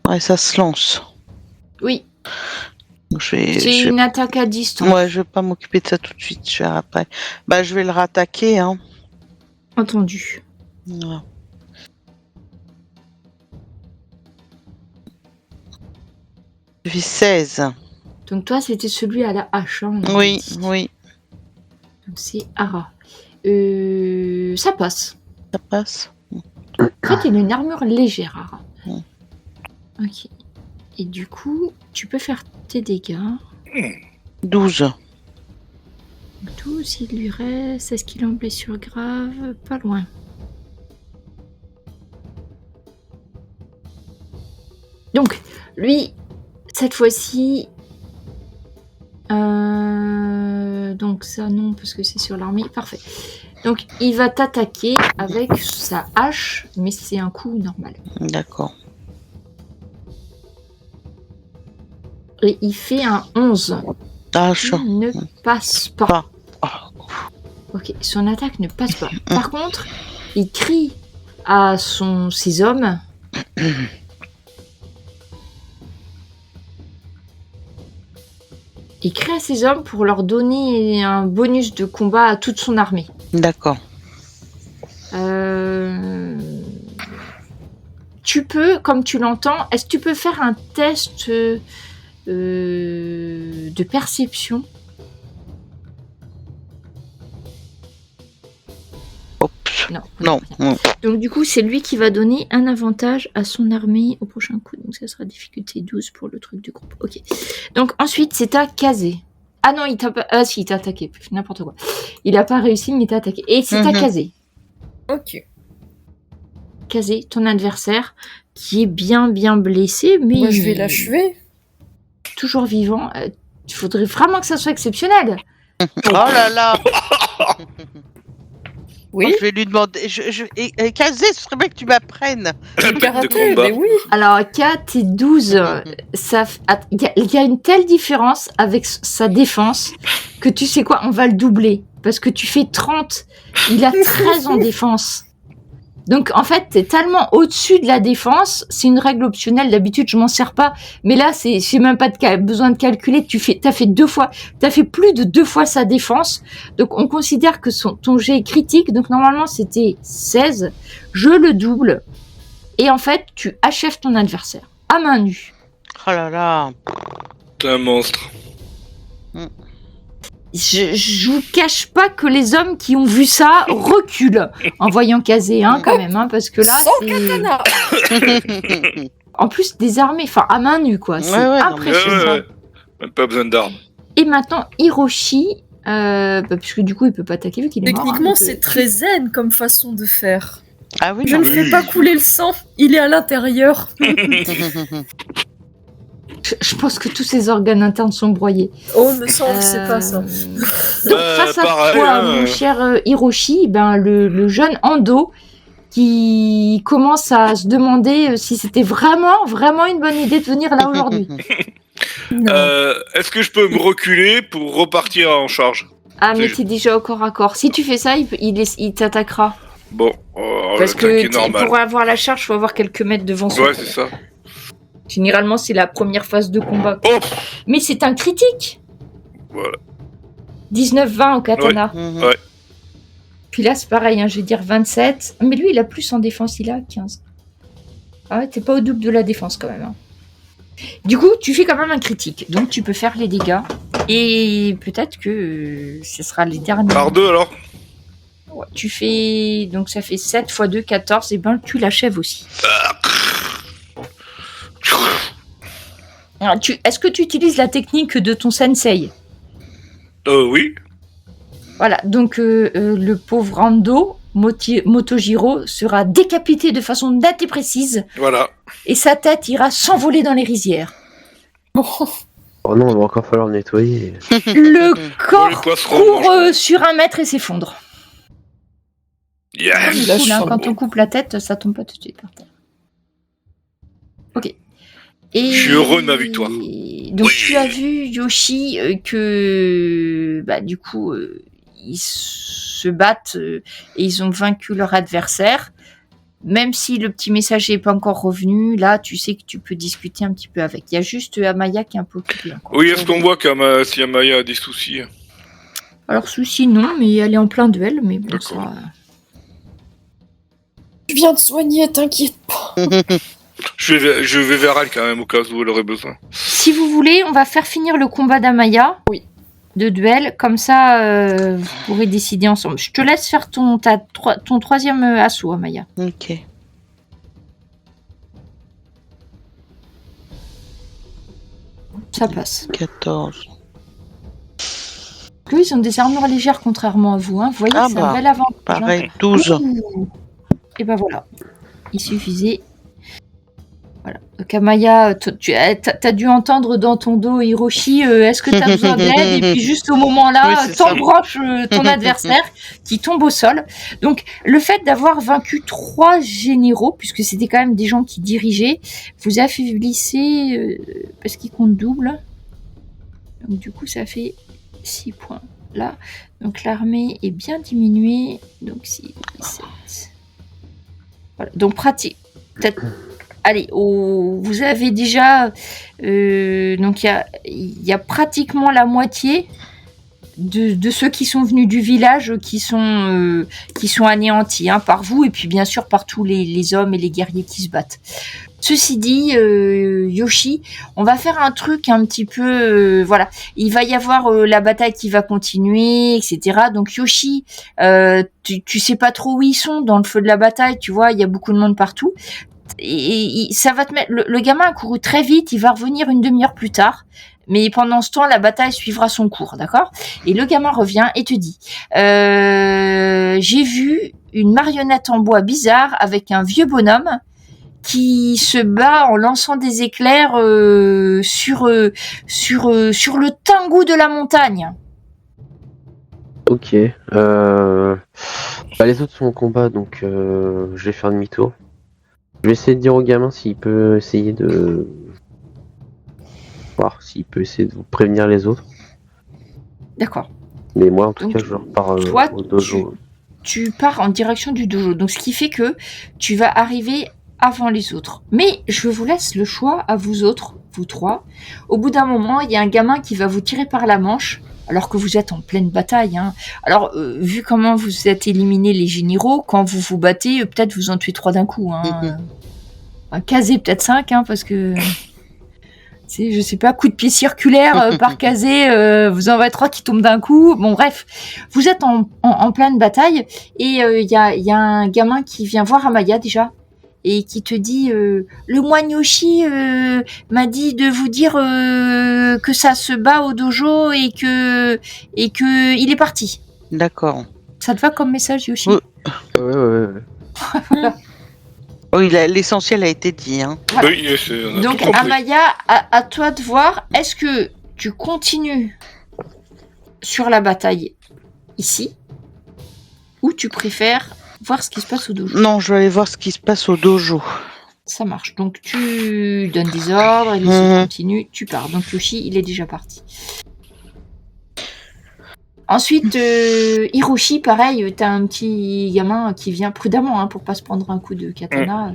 Ouais, ça se lance. Oui, Donc, c'est une attaque à distance. Ouais, je vais pas m'occuper de ça tout de suite. Je vais après. Bah, je vais le rattaquer, hein. Entendu. Voilà. Je fais 16. Donc toi, c'était celui à la hache. Hein, Oui. Donc c'est Ara. Ça passe. Ça passe. En fait, il a une armure légère, Ara. Mm. Ok. Et du coup, tu peux faire tes dégâts. 12. 12, il lui reste. Est-ce qu'il est en blessure grave? Pas loin. Donc, lui, cette fois-ci... Donc ça, non, parce que c'est sur l'armée. Parfait. Donc, il va t'attaquer avec sa hache, mais c'est un coup normal. D'accord. Et il fait un 11. Ah, Il ne passe pas. Ah. Ok, son attaque ne passe pas. Par contre, il crie à ses hommes. Il crie à ses hommes pour leur donner un bonus de combat à toute son armée. D'accord. Tu peux, comme tu l'entends, est-ce que tu peux faire un test de perception? Non. Donc du coup, c'est lui qui va donner un avantage à son armée au prochain coup. Donc ça sera difficulté 12 pour le truc du groupe. Ok. Donc ensuite, c'est à Kazé. Ah non, il t'a pas... Ah si, il t'a attaqué. N'importe quoi. Il a pas réussi, mais il t'a attaqué. Et c'est à Kazé. Ok. Kazé, ton adversaire, qui est bien blessé, mais... Moi, je vais l'achever. Toujours vivant. Il faudrait vraiment que ça soit exceptionnel. Oh là là. Oui. Je vais lui demander. Kazé, ce serait bien que tu m'apprennes. Le de karaté, combat. mais oui. Alors, 4 et 12, il y a une telle différence avec sa défense que tu sais quoi, on va le doubler. Parce que tu fais 30, il a 13 en défense. Donc, en fait, t'es tellement au-dessus de la défense. C'est une règle optionnelle. D'habitude, je m'en sers pas. Mais là, j'ai même pas besoin de calculer. T'as fait plus de 2 fois sa défense. Donc, on considère que ton jet est critique. Donc, normalement, c'était 16. Je le double. Et en fait, tu achèves ton adversaire à main nue. Oh là là. T'es un monstre. Je vous cache pas que les hommes qui ont vu ça reculent en voyant Kazé, quand même, parce que là, Sans katana. En plus, désarmé, enfin, à main nue, quoi. C'est impressionnant. Ouais. Même pas besoin d'armes. Et maintenant, Hiroshi, puisque du coup, il peut pas attaquer vu qu'il est mort. Techniquement, Donc, c'est très zen comme façon de faire. Ah oui, Je non, ne ferai pas couler le sang. Il est à l'intérieur. je pense que tous ses organes internes sont broyés. Oh, me semble que c'est pas ça. Donc, face à pareil, toi, mon cher Hiroshi, le jeune Ando, qui commence à se demander si c'était vraiment une bonne idée de venir là aujourd'hui. Est-ce que je peux me reculer pour repartir en charge? Ah, mais t'es déjà au corps à corps. Si tu fais ça, il t'attaquera. Bon, Parce l'attaque est que normale. pour avoir la charge, il faut avoir quelques mètres devant soi. Ouais, c'est ça. Généralement, c'est la première phase de combat. Oh. Mais c'est un critique. Voilà. 19-20 au katana. Ouais. Puis là, c'est pareil, je vais dire 27. Mais lui, il a plus en défense, il a 15. Ah ouais, t'es pas au double de la défense quand même. Du coup, tu fais quand même un critique. Donc, tu peux faire les dégâts. Et peut-être que ce sera les derniers. Par 2 alors? Ouais, tu fais... Donc, ça fait 7 x 2, 14. Et ben, tu l'achèves aussi. Alors, est-ce que tu utilises la technique de ton sensei? Oui. Voilà, donc le pauvre Rando, Motojiro, sera décapité de façon nette et précise, Voilà. et sa tête ira s'envoler dans les rizières. Oh non, il va encore falloir le nettoyer. Le les corps poisserons court mangent. sur 1 mètre et s'effondre. Yes. C'est cool, hein, quand on coupe la tête, ça tombe pas tout de suite par terre. Ok. Et... Je suis heureux de ma victoire. Donc Oui. tu as vu, Yoshi, que du coup, ils se battent et ils ont vaincu leur adversaire. Même si le petit messager n'est pas encore revenu, là, tu sais que tu peux discuter un petit peu avec. Il y a juste Amaya qui est un peu occupée encore. Oui, est-ce qu'on voit si Amaya a des soucis? Alors, souci, non, mais elle est en plein duel, mais bon, D'accord. ça... Je viens de soigner, t'inquiète pas. Je vais vers elle quand même au cas où elle aurait besoin. Si vous voulez, on va faire finir le combat d'Amaya. Oui. De duel, comme ça, vous pourrez décider ensemble. Je te laisse faire ton 3e assaut, Amaya. Ok. Ça passe. 14. Eux, ils ont des armures légères, contrairement à vous. Hein. Vous voyez, Ah c'est bah, un bel avantage. Pareil, 12. Et ben voilà. Il suffisait. Voilà. Donc Amaya, tu as dû entendre dans ton dos Hiroshi, est-ce que tu as besoin d'aide? Et puis juste au moment-là, Oui, c'est ça. t'embranches ton adversaire qui tombe au sol. Donc le fait d'avoir vaincu 3 généraux, puisque c'était quand même des gens qui dirigeaient, vous affaiblissez parce qu'ils comptent double. Donc du coup ça fait 6 points là. Donc l'armée est bien diminuée. Donc 6, 17. Voilà. Donc pratique. Peut-être. Allez, vous avez déjà... donc il y a pratiquement la moitié de ceux qui sont venus du village qui sont anéantis par vous et puis bien sûr par tous les hommes et les guerriers qui se battent. Ceci dit, Yoshi, on va faire un truc un petit peu... voilà, il va y avoir la bataille qui va continuer, etc. Donc Yoshi, tu sais pas trop où ils sont dans le feu de la bataille, tu vois, il y a beaucoup de monde partout. Et ça va te mettre... Le gamin a couru très vite, il va revenir une demi-heure plus tard. Mais pendant ce temps, la bataille suivra son cours, d'accord? Et le gamin revient et te dit j'ai vu une marionnette en bois bizarre avec un vieux bonhomme qui se bat en lançant des éclairs sur le Tengu de la montagne. Ok. Les autres sont en combat, donc je vais faire demi-tour. Je vais essayer de dire au gamin s'il peut essayer de... voir s'il peut essayer de vous prévenir les autres. D'accord. Mais moi, en tout Donc, cas, je repars toi, au dojo. Tu pars en direction du dojo. Donc, ce qui fait que tu vas arriver avant les autres. Mais je vous laisse le choix à vous autres, vous 3. Au bout d'un moment, il y a un gamin qui va vous tirer par la manche, alors que vous êtes en pleine bataille. Alors, vu comment vous êtes éliminés les généraux, quand vous vous battez, peut-être vous en tuez 3 d'un coup. Casé peut-être 5, parce que... je sais pas, coup de pied circulaire par casé, vous en avez 3 qui tombent d'un coup. Bon, bref, vous êtes en pleine bataille et il y a un gamin qui vient voir Amaya déjà et qui te dit le moine Yoshi m'a dit de vous dire que ça se bat au dojo et que il est parti. D'accord. Ça te va comme message, Yoshi? Oui. Ouais. Oui, l'essentiel a été dit. Voilà. Oui, on a Donc tout compris. Amaya, à toi de voir, est-ce que tu continues sur la bataille ici ou tu préfères voir ce qui se passe au dojo? Non, je vais aller voir ce qui se passe au dojo. Ça marche. Donc tu donnes des ordres et les autres continuent, tu pars. Donc Yoshi, il est déjà parti. Ensuite, Hiroshi, pareil, t'as un petit gamin qui vient prudemment pour pas se prendre un coup de katana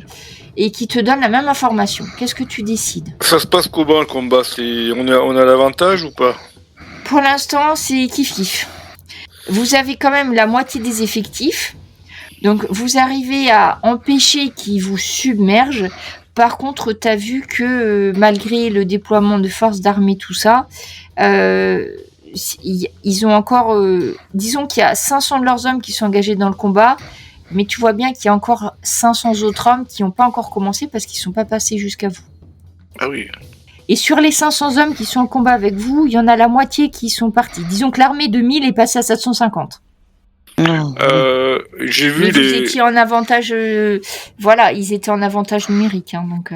et qui te donne la même information. Qu'est-ce que tu décides? Ça se passe comment le combat? On a l'avantage ou pas? Pour l'instant, c'est kiff-kiff. Vous avez quand même la moitié des effectifs. Donc, vous arrivez à empêcher qu'ils vous submergent. Par contre, t'as vu que malgré le déploiement de forces d'armée, tout ça... ils ont encore... disons qu'il y a 500 de leurs hommes qui sont engagés dans le combat, mais tu vois bien qu'il y a encore 500 autres hommes qui n'ont pas encore commencé parce qu'ils ne sont pas passés jusqu'à vous. Ah oui. Et sur les 500 hommes qui sont en combat avec vous, il y en a la moitié qui sont partis. Disons que l'armée de 1000 est passée à 750. J'ai vu Mais vous les. étiez en avantage... voilà, ils étaient en avantage numérique. Hein, donc,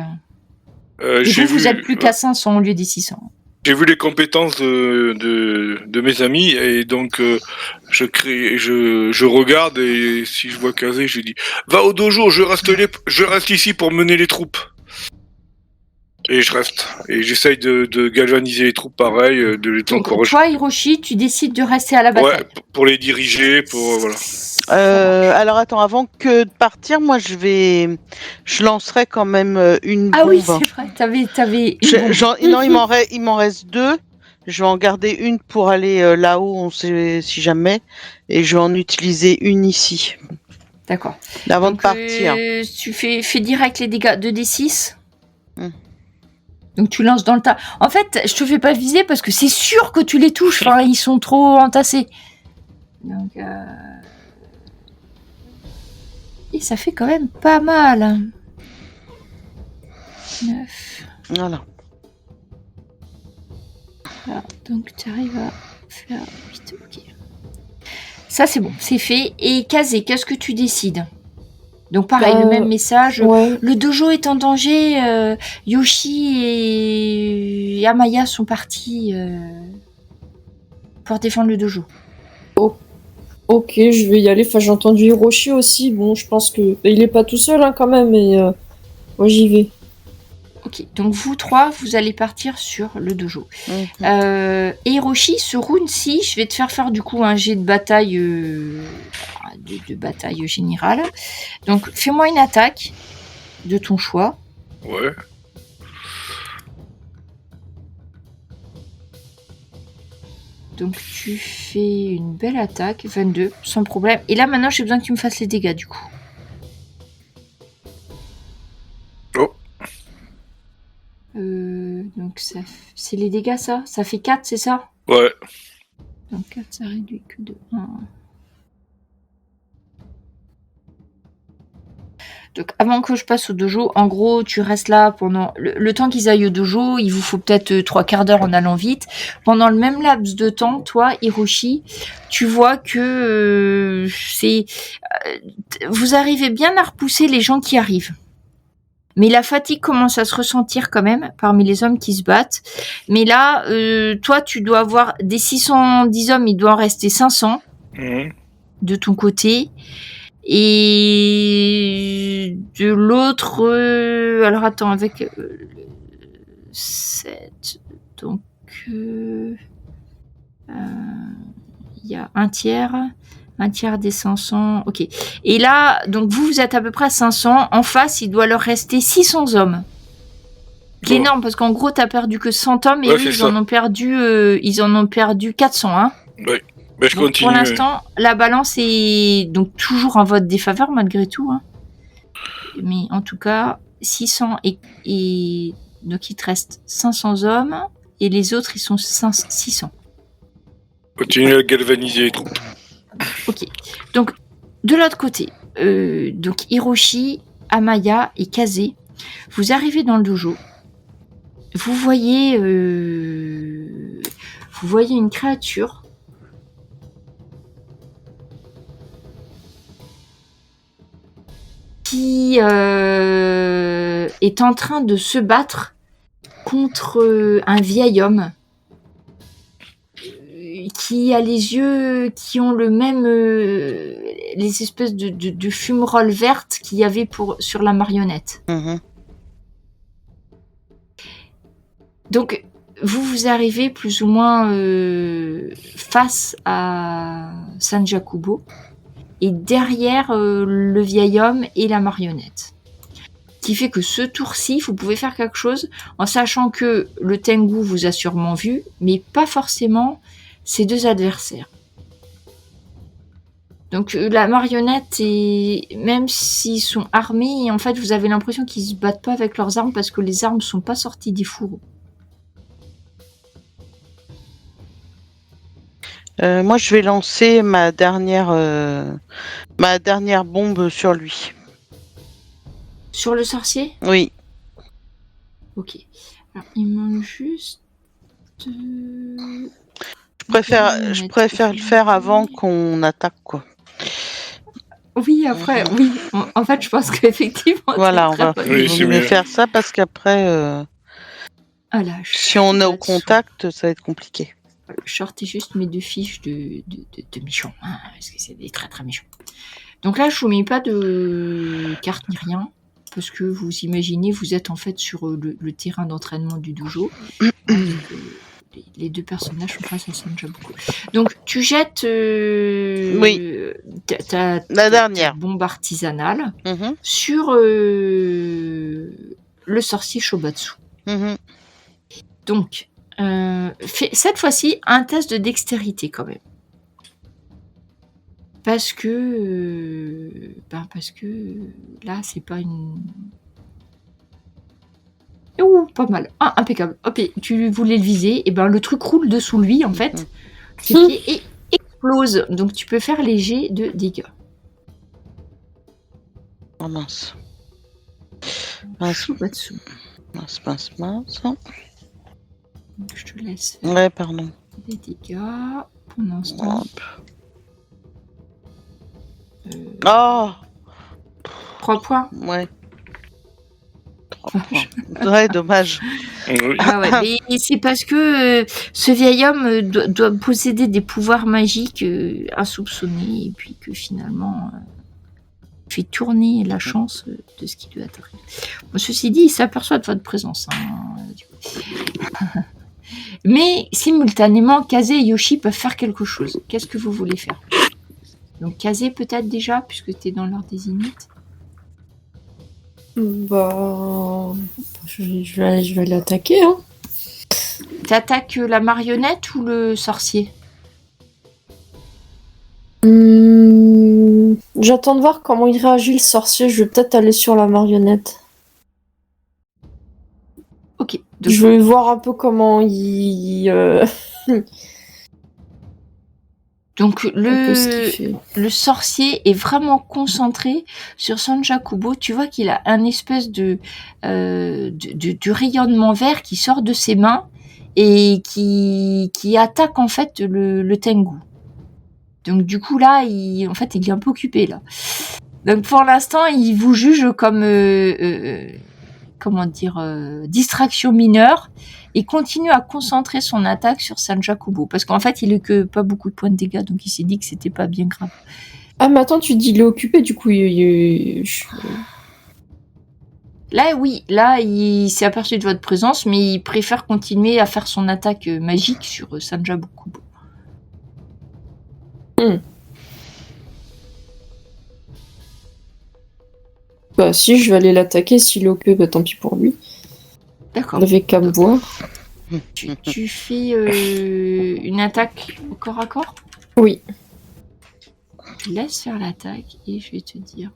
et J'ai vous, vu. vous êtes plus qu'à 500 au lieu des 600. J'ai vu les compétences de mes amis et donc je regarde et si je vois Kazé, je dis va au dojo, je reste ici pour mener les troupes. Et je reste et j'essaye de galvaniser les troupes pareil, de les Donc, encourager. toi, Hiroshi, tu décides de rester à la bataille. Ouais, pour les diriger, pour voilà. Alors attends, avant que de partir, moi je lancerai quand même une Ah bombe. oui, c'est vrai, t'avais une bombe. Non, il m'en reste 2. Je vais en garder une pour aller là-haut, on sait si jamais, et je vais en utiliser une ici. D'accord. Avant Donc, de partir. tu fais direct les dégâts 2d6. Hmm. Donc tu lances dans le tas. En fait, je te fais pas viser parce que c'est sûr que tu les touches. Enfin, ils sont trop entassés. Donc, et ça fait quand même pas mal. 9. Voilà. Voilà. Donc tu arrives à faire 8. Ok. Ça c'est bon, c'est fait. Et Kazé, qu'est-ce que tu décides? Donc pareil, le même message. Ouais. Le dojo est en danger. Yoshi et Amaya sont partis pour défendre le dojo. Ok, je vais y aller. Enfin, j'ai entendu Hiroshi aussi. Bon, je pense que il est pas tout seul hein, quand même, mais moi j'y vais. Ok, donc vous trois, vous allez partir sur le dojo. Mhm. Et Hiroshi, ce round-ci, je vais te faire du coup un jet de bataille, de bataille générale. Donc fais-moi une attaque de ton choix. Ouais. Donc tu fais une belle attaque, 22, sans problème. Et là maintenant, j'ai besoin que tu me fasses les dégâts du coup. Oh. Donc c'est les dégâts ça? Ça fait 4, c'est ça? Ouais. Donc 4, ça réduit que de 1. Donc avant que je passe au dojo, en gros, tu restes là pendant le temps qu'ils aillent au dojo, il vous faut peut-être 3/4 d'heure en allant vite. Pendant le même laps de temps, toi, Hiroshi, tu vois que vous arrivez bien à repousser les gens qui arrivent. Mais la fatigue commence à se ressentir quand même parmi les hommes qui se battent. Mais là, toi, tu dois avoir des 610 hommes, il doit en rester 500 de ton côté. Et de l'autre, alors attends, avec 7, donc il y a un tiers des 500, ok. Et là, donc vous êtes à peu près à 500, en face, il doit leur rester 600 hommes. C'est énorme, parce qu'en gros, t'as perdu que 100 hommes, et eux, ils en ont perdu 400, hein. Ouais. Mais je Donc, continue. pour l'instant, la balance est donc toujours en votre défaveur malgré tout. Hein. Mais en tout cas, 600 et donc il te reste 500 hommes et les autres ils sont 600. Continue à galvaniser les troupes. Ok. Donc de l'autre côté, donc Hiroshi, Amaya et Kazé, vous arrivez dans le dojo. Vous voyez une créature. Qui est en train de se battre contre un vieil homme qui a les yeux qui ont le même les espèces de fumerolles vertes qu'il y avait sur la marionnette. Donc vous arrivez plus ou moins face à Sanjakubo. Et derrière le vieil homme et la marionnette. Qui fait que ce tour-ci, vous pouvez faire quelque chose en sachant que le Tengu vous a sûrement vu, mais pas forcément ses deux adversaires. Donc la marionnette, même s'ils sont armés, en fait vous avez l'impression qu'ils se battent pas avec leurs armes parce que les armes sont pas sorties des fourreaux. Moi, je vais lancer ma dernière bombe sur lui. Sur le sorcier ? Oui. Ok. Alors, il manque juste... Je préfère le faire avant qu'on attaque, quoi. Oui, après, oui. En fait, je pense qu'effectivement, Voilà, c'est très bonne Oui, il vaut c'est mieux mieux. faire ça parce qu'après, Voilà, si on est au là-dessous. contact, ça va être compliqué. Je sortais juste mes 2 fiches de méchants, hein, parce que c'est des très très méchants. Donc là, je vous mets pas de carte ni rien, parce que vous imaginez, vous êtes en fait sur le terrain d'entraînement du dojo. Hein, parce que les 2 personnages sont face à Sanjabuku. Donc tu jettes Oui. ta La dernière. bombe artisanale Mhm, sur le sorcier Shobatsu. mhm. Donc, cette fois-ci, un test de dextérité quand même. Parce que là, c'est pas une... Ouh, pas mal. Ah, impeccable. Hop, et tu voulais le viser, et ben le truc roule dessous lui, en fait. Ses pieds et explose. Donc, tu peux faire léger de dégâts. Oh mince. Mince, Shobatsu. mince. Donc, je te laisse faire Ouais, pardon. des dégâts. Pendant ce temps, Hop. Oh 3 points. Ouais. 3 points. Ouais, dommage. Oui. Ah ouais, mais c'est parce que ce vieil homme doit posséder des pouvoirs magiques insoupçonnés et puis que finalement fait tourner la chance de ce qui lui arrive. Bon, ceci dit, il s'aperçoit de votre présence. Hein, du coup. Mais simultanément, Kaze et Yoshi peuvent faire quelque chose. Qu'est-ce que vous voulez faire? Donc Kaze peut-être déjà, puisque tu es dans l'heure des init. Bah, je vais l'attaquer. Hein. T'attaques la marionnette ou le sorcier? J'attends de voir comment il réagit le sorcier. Je vais peut-être aller sur la marionnette. Ok. Donc, Je vais voir un peu comment il... donc un peu ce qu'il fait. le sorcier est vraiment concentré sur Sanjakubo. Tu vois qu'il a un espèce de rayonnement vert qui sort de ses mains et qui attaque en fait le Tengu. Donc du coup là, il est un peu occupé là. Donc pour l'instant, il vous juge comme distraction mineure et continue à concentrer son attaque sur Sanjakubo parce qu'en fait, il n'a que pas beaucoup de points de dégâts, donc il s'est dit que c'était pas bien grave. Ah mais attends, tu dis il est occupé, du coup Là, oui, là, il s'est aperçu de votre présence, mais il préfère continuer à faire son attaque magique sur Sanjakubo. Bah si, je vais aller l'attaquer. S'il est occupé, bah tant pis pour lui. D'accord. Il avait qu'à me voir. Tu fais une attaque au corps à corps? Oui. Je laisse faire l'attaque et je vais te dire...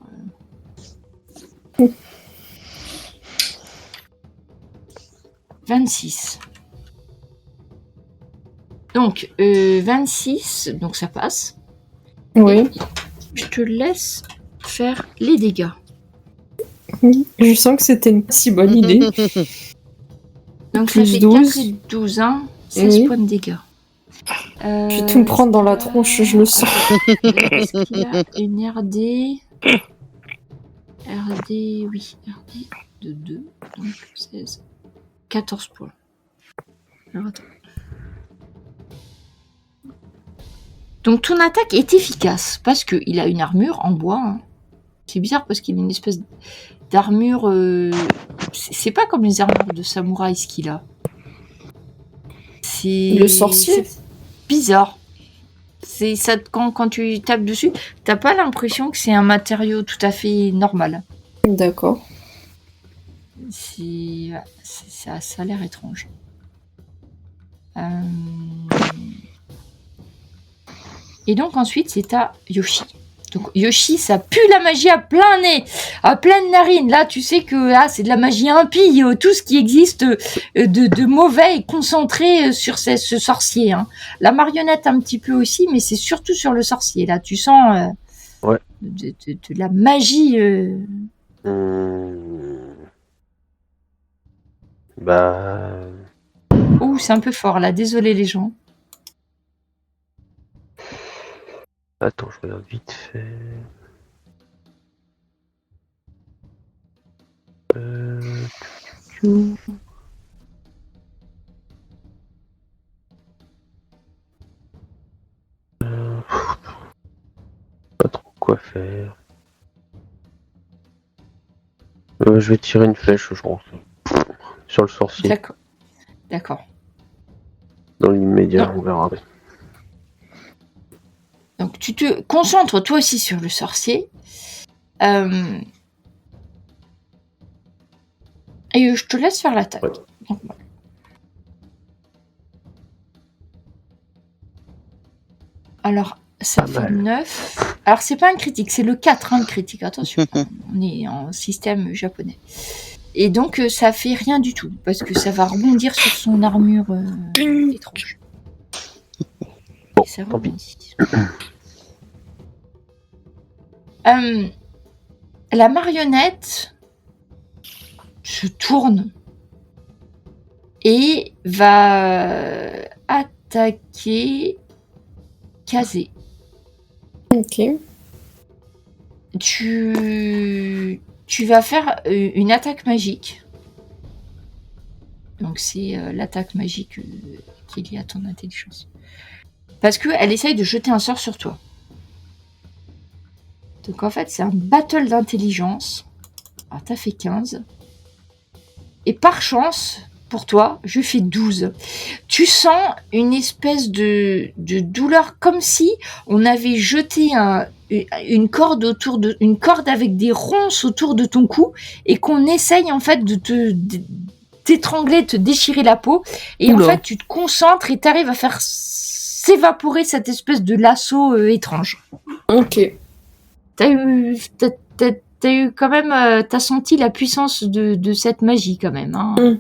26. Donc, 26, donc ça passe. Oui. Je te laisse faire les dégâts. Je sens que c'était une si bonne idée. Donc Plus ça fait 12. 4 et 12, hein, 16 Oui. points de dégâts. Je vais tout me prendre dans la tronche, je le sens. Est-ce qu'il a une RD oui, RD de 2, donc 16. 14 points. Alors attends. Donc ton attaque est efficace parce qu'il a une armure en bois. Hein. C'est bizarre parce qu'il a une espèce d'armure. C'est pas comme les armures de samouraï ce qu'il a. C'est Le sorcier. C'est bizarre. C'est ça quand tu tapes dessus, t'as pas l'impression que c'est un matériau tout à fait normal. D'accord. Ça a l'air étrange. Et donc ensuite c'est à Yoshi. Donc Yoshi, ça pue la magie à plein nez, à pleine narine. Là, tu sais que c'est de la magie impie. Tout ce qui existe de mauvais est concentré sur ce sorcier. Hein. La marionnette un petit peu aussi, mais c'est surtout sur le sorcier. Là, tu sens de la magie. Bah. Ouh, c'est un peu fort là, désolé les gens. Attends, je regarde vite fait. Pas trop quoi faire. Je vais tirer une flèche, je pense. Sur le sorcier. D'accord. D'accord. Dans l'immédiat, Non. on verra. Donc tu te concentres toi aussi sur le sorcier. Et je te laisse faire l'attaque. Ouais. Donc, voilà. Alors, ça Pas fait mal. 9. Alors, c'est pas un critique, c'est le 4, le critique. Attention, on est en système japonais. Et donc, ça fait rien du tout, parce que ça va rebondir sur son armure Ding. étrange. Bon, Et ça tant pis. rebondit. La marionnette se tourne et va attaquer Kazé. Ok. Tu vas faire une attaque magique. Donc c'est l'attaque magique qui est liée à ton intelligence. Parce qu'elle essaye de jeter un sort sur toi. Donc en fait c'est un battle d'intelligence. Alors t'as fait 15. Et par chance, pour toi, je fais 12. Tu sens une espèce de douleur comme si on avait jeté une corde avec des ronces autour de ton cou et qu'on essaye en fait de t'étrangler, de te déchirer la peau. Et Oula. en fait, tu te concentres et t'arrives à faire s'évaporer cette espèce de lasso étrange. Ok. T'as eu quand même, t'as senti la puissance de cette magie quand même. Hein.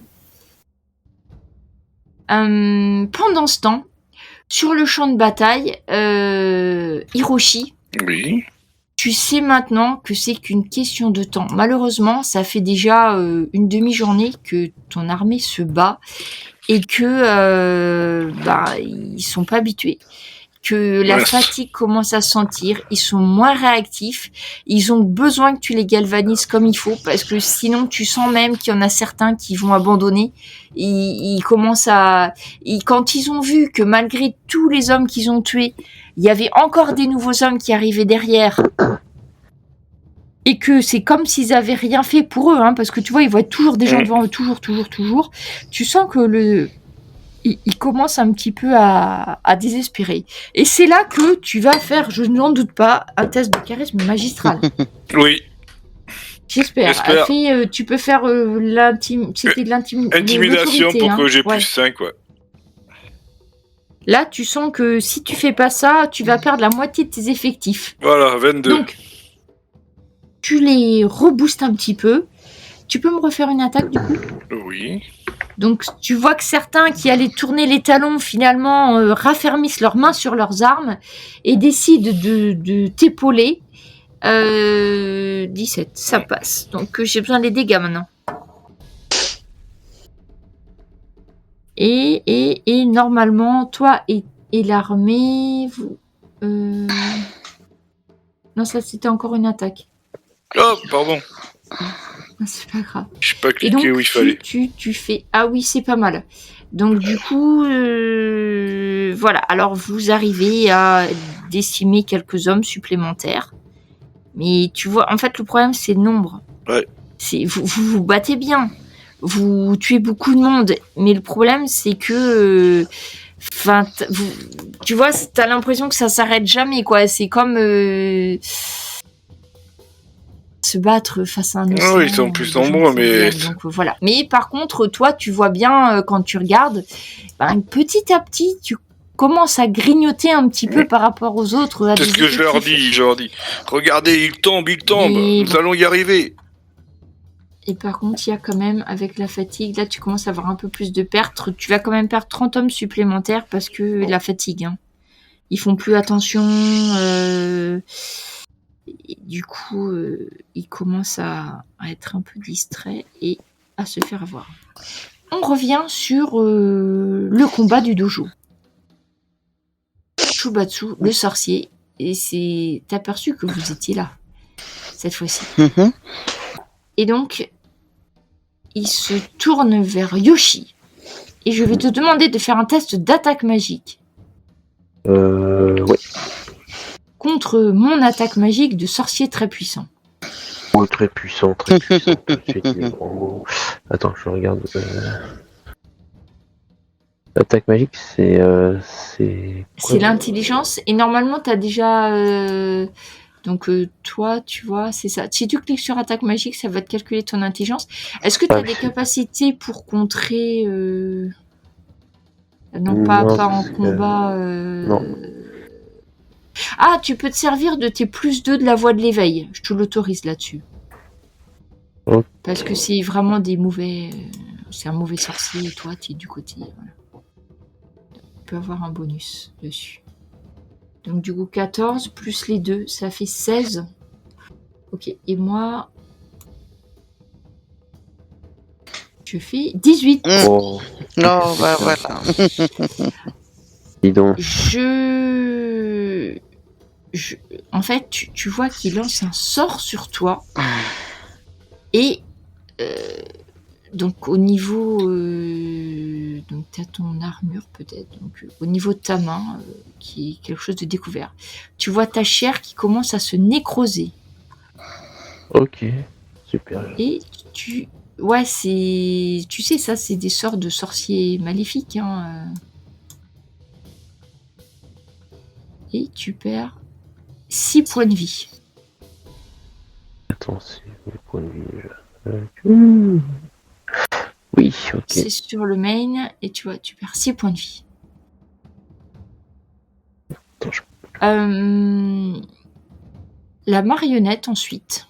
Pendant ce temps, sur le champ de bataille, Hiroshi, Oui. tu sais maintenant que c'est qu'une question de temps. Malheureusement, ça fait déjà une demi-journée que ton armée se bat et que ils sont pas habitués. Que la fatigue commence à se sentir, ils sont moins réactifs, ils ont besoin que tu les galvanises comme il faut, parce que sinon tu sens même qu'il y en a certains qui vont abandonner. Ils commencent quand ils ont vu que malgré tous les hommes qu'ils ont tués, il y avait encore des nouveaux hommes qui arrivaient derrière, et que c'est comme s'ils avaient rien fait pour eux, hein, parce que tu vois, ils voient toujours des gens devant eux, toujours. Tu sens que il commence un petit peu à désespérer. Et c'est là que tu vas faire, je n'en doute pas, un test de charisme magistral. Oui. J'espère. Tu peux faire c'était de Intimidation l'autorité, pour hein. que j'ai Ouais. plus 5, ouais. Là, tu sens que si tu fais pas ça, tu vas perdre la moitié de tes effectifs. Voilà, 22. Donc, tu les reboostes un petit peu. Tu peux me refaire une attaque, du coup ? Oui. Donc, tu vois que certains qui allaient tourner les talons, finalement, raffermissent leurs mains sur leurs armes et décident de t'épauler. 17, ça passe. Donc, j'ai besoin des dégâts maintenant. Et normalement, toi et l'armée, vous... Non, ça, c'était encore une attaque. Oh, pardon. Non, c'est pas grave. J'ai pas Et cliqué donc, où il fallait. tu fais... Ah oui, c'est pas mal. Donc, du coup, voilà. Alors, vous arrivez à décimer quelques hommes supplémentaires. Mais tu vois, en fait, le problème, c'est le nombre. Ouais. Vous vous battez bien. Vous tuez beaucoup de monde. Mais le problème, c'est que... tu vois, t'as l'impression que ça s'arrête jamais, quoi. C'est comme... se battre face à un océan. Oui, ils sont plus nombreux, mais... Donc voilà. Mais par contre, toi, tu vois bien, quand tu regardes, petit à petit, tu commences à grignoter un petit peu par rapport aux autres. C'est ce que je leur dis. Regardez, ils tombent. Nous allons y arriver. Et par contre, il y a quand même, avec la fatigue, là, tu commences à avoir un peu plus de pertes. Tu vas quand même perdre 30 hommes supplémentaires parce que la fatigue. Hein. Ils font plus attention. Et du coup, ils commencent à être un peu distraits et à se faire avoir. on revient sur le combat du dojo. Chubatsu, le sorcier, et t'as aperçu que vous étiez là, cette fois-ci. Mhm. Et donc, il se tourne vers Yoshi. Et je vais te demander de faire un test d'attaque magique Ouais. contre mon attaque magique de sorcier très puissant. Oh, très puissant, effectivement. Attends, je regarde. L'attaque magique, c'est quoi, C'est l'intelligence. Et normalement, tu as déjà... toi, tu vois, c'est ça. Si tu cliques sur attaque magique, ça va te calculer ton intelligence. Est-ce que tu as des capacités pour contrer... Non, pas en combat. Non. Ah, tu peux te servir de tes +2 de la voie de l'éveil. Je te l'autorise là-dessus. Ok. Parce que c'est vraiment des mauvais... c'est un mauvais sorcier et toi, tu es du côté... Voilà. Tu peux avoir un bonus dessus. Donc du coup, 14 plus les 2, ça fait 16. Ok, et moi... je fais 18. Oh, Non, bah voilà. dis donc. En fait, tu vois qu'il lance un sort sur toi. Et donc au niveau... donc tu as ton armure peut-être. Donc au niveau de ta main, qui est quelque chose de découvert. Tu vois ta chair qui commence à se nécroser. Ok, super. Et tu... ouais, c'est... tu sais, ça, c'est des sorts de sorciers maléfiques. Hein. Et tu perds 6 points de vie. Attends, c'est les points de vie déjà. Oui, ok. C'est sur le main, et tu vois, tu perds 6 points de vie. Attends, La marionnette, ensuite.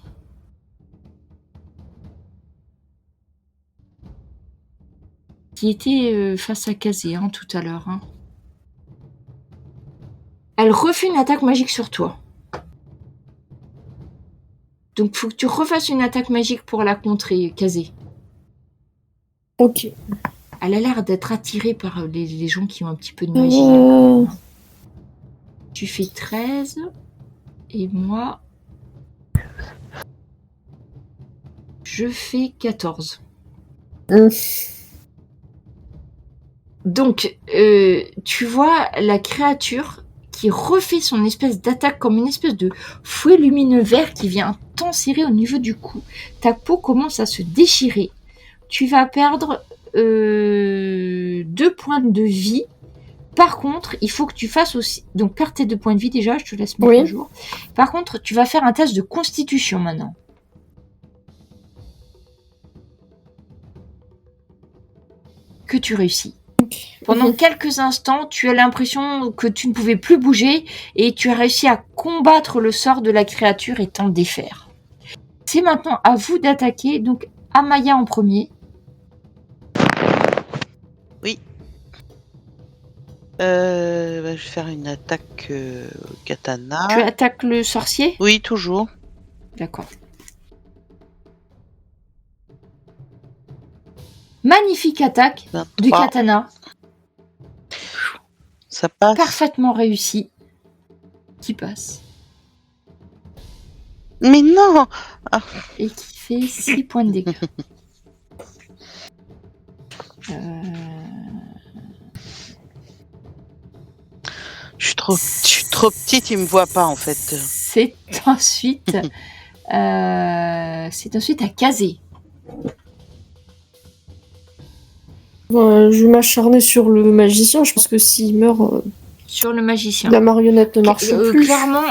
Qui était face à Kazé, tout à l'heure. Hein. Elle refait une attaque magique sur toi. Donc, faut que tu refasses une attaque magique pour la contrer, Kazé. Ok. Elle a l'air d'être attirée par les gens qui ont un petit peu de magie. Tu fais 13. Et moi... je fais 14. Donc, tu vois la créature qui refait son espèce d'attaque comme une espèce de fouet lumineux vert qui vient t'enserrer au niveau du cou. Ta peau commence à se déchirer. Tu vas perdre 2 points de vie. Par contre, il faut que tu fasses aussi... donc, perds tes 2 points de vie déjà, je te laisse mettre à jour. Par contre, tu vas faire un test de constitution maintenant. Que tu réussis. Pendant quelques instants, tu as l'impression que tu ne pouvais plus bouger et tu as réussi à combattre le sort de la créature et t'en défaire. C'est maintenant à vous d'attaquer, donc Amaya en premier. Oui. Je vais faire une attaque katana. Tu attaques le sorcier ? Oui, toujours. D'accord. Magnifique attaque 23. du katana. Ça passe. Parfaitement réussi. Qui passe. Mais non. Et qui fait 6 points de dégâts. Je suis trop petite, il me voit pas en fait. C'est ensuite à Kazé. Je vais m'acharner sur le magicien. Je pense que s'il meurt, Sur le magicien. la marionnette ne marche plus. Clairement,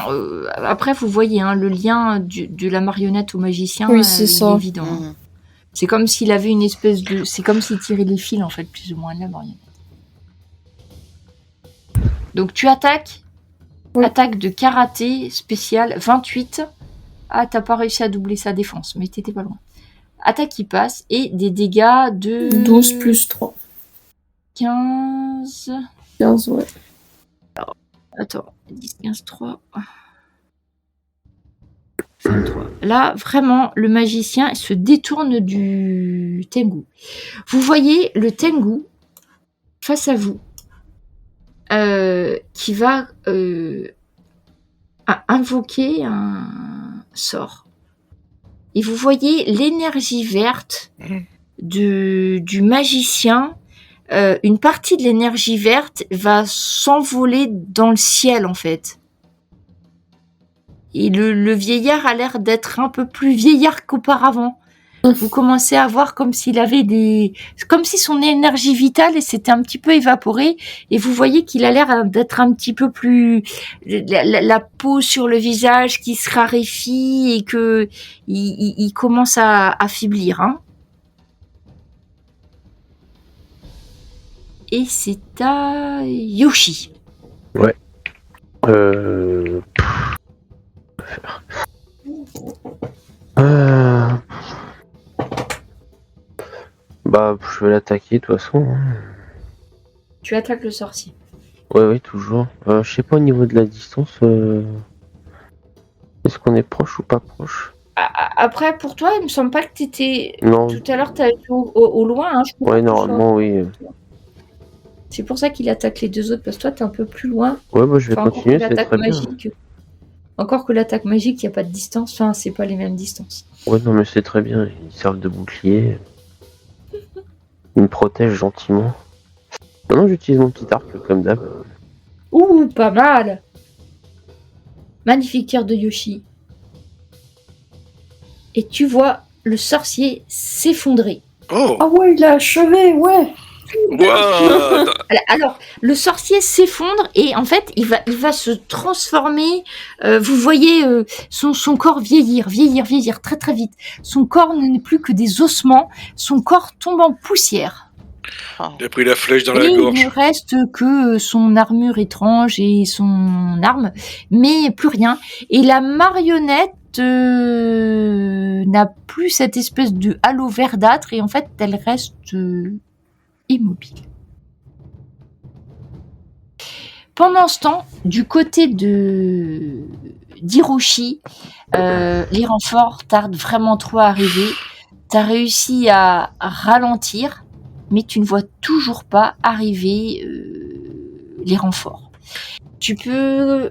après vous voyez le lien de la marionnette au magicien, Oui, c'est ça. il est évident. Hein. C'est comme s'il avait une espèce de... c'est comme s'il tirait les fils en fait, plus ou moins, de la marionnette. Donc tu attaques. Oui. Attaque de karaté spéciale 28. Ah, t'as pas réussi à doubler sa défense, mais t'étais pas loin. Attaque qui passe et des dégâts de... 12 plus 3. 15... 15, ouais. Alors, attends, 10, 15, 3... 23. Là, vraiment, le magicien se détourne du Tengu. Vous voyez le Tengu face à vous, qui va invoquer un sort. Et vous voyez l'énergie verte du magicien. Une partie de l'énergie verte va s'envoler dans le ciel, en fait. Et le vieillard a l'air d'être un peu plus vieillard qu'auparavant. Vous commencez à voir comme s'il avait comme si son énergie vitale s'était un petit peu évaporée, et vous voyez qu'il a l'air d'être un petit peu plus, la peau sur le visage qui se raréfie et que il commence à affaiblir, hein. Et c'est à Yoshi. Ouais. Bah, je vais l'attaquer de toute façon. Hein. Tu attaques le sorcier. Ouais, toujours. Je sais pas au niveau de la distance. Est-ce qu'on est proche ou pas proche? Après, pour toi, il me semble pas que t'étais. Non. Tout à l'heure, t'as été au loin, hein, je crois. Ouais, normalement, oui. C'est pour ça qu'il attaque les deux autres, parce que toi, t'es un peu plus loin. Ouais, bah, je vais continuer, c'est très bien. Encore que l'attaque magique, il n'y a pas de distance. Enfin, c'est pas les mêmes distances. Ouais, non, mais c'est très bien. Ils servent de bouclier. Ils me protègent gentiment. Maintenant, j'utilise mon petit arc, comme d'hab. Ouh, pas mal. Magnifique tir de Yoshi. Et tu vois le sorcier s'effondrer. Oh. Ah ouais, il a achevé, ouais. Wow. Alors, le sorcier s'effondre et en fait, il va se transformer. Vous voyez son corps vieillir très très vite. Son corps n'est plus que des ossements. Son corps tombe en poussière. Il a pris la flèche dans Et la gorge. il ne reste que son armure étrange et son arme, mais plus rien. Et la marionnette n'a plus cette espèce de halo verdâtre et en fait, elle reste immobile. Pendant ce temps, du côté d'Hiroshi, les renforts tardent vraiment trop à arriver. Tu as réussi à ralentir, mais tu ne vois toujours pas arriver les renforts. Tu peux...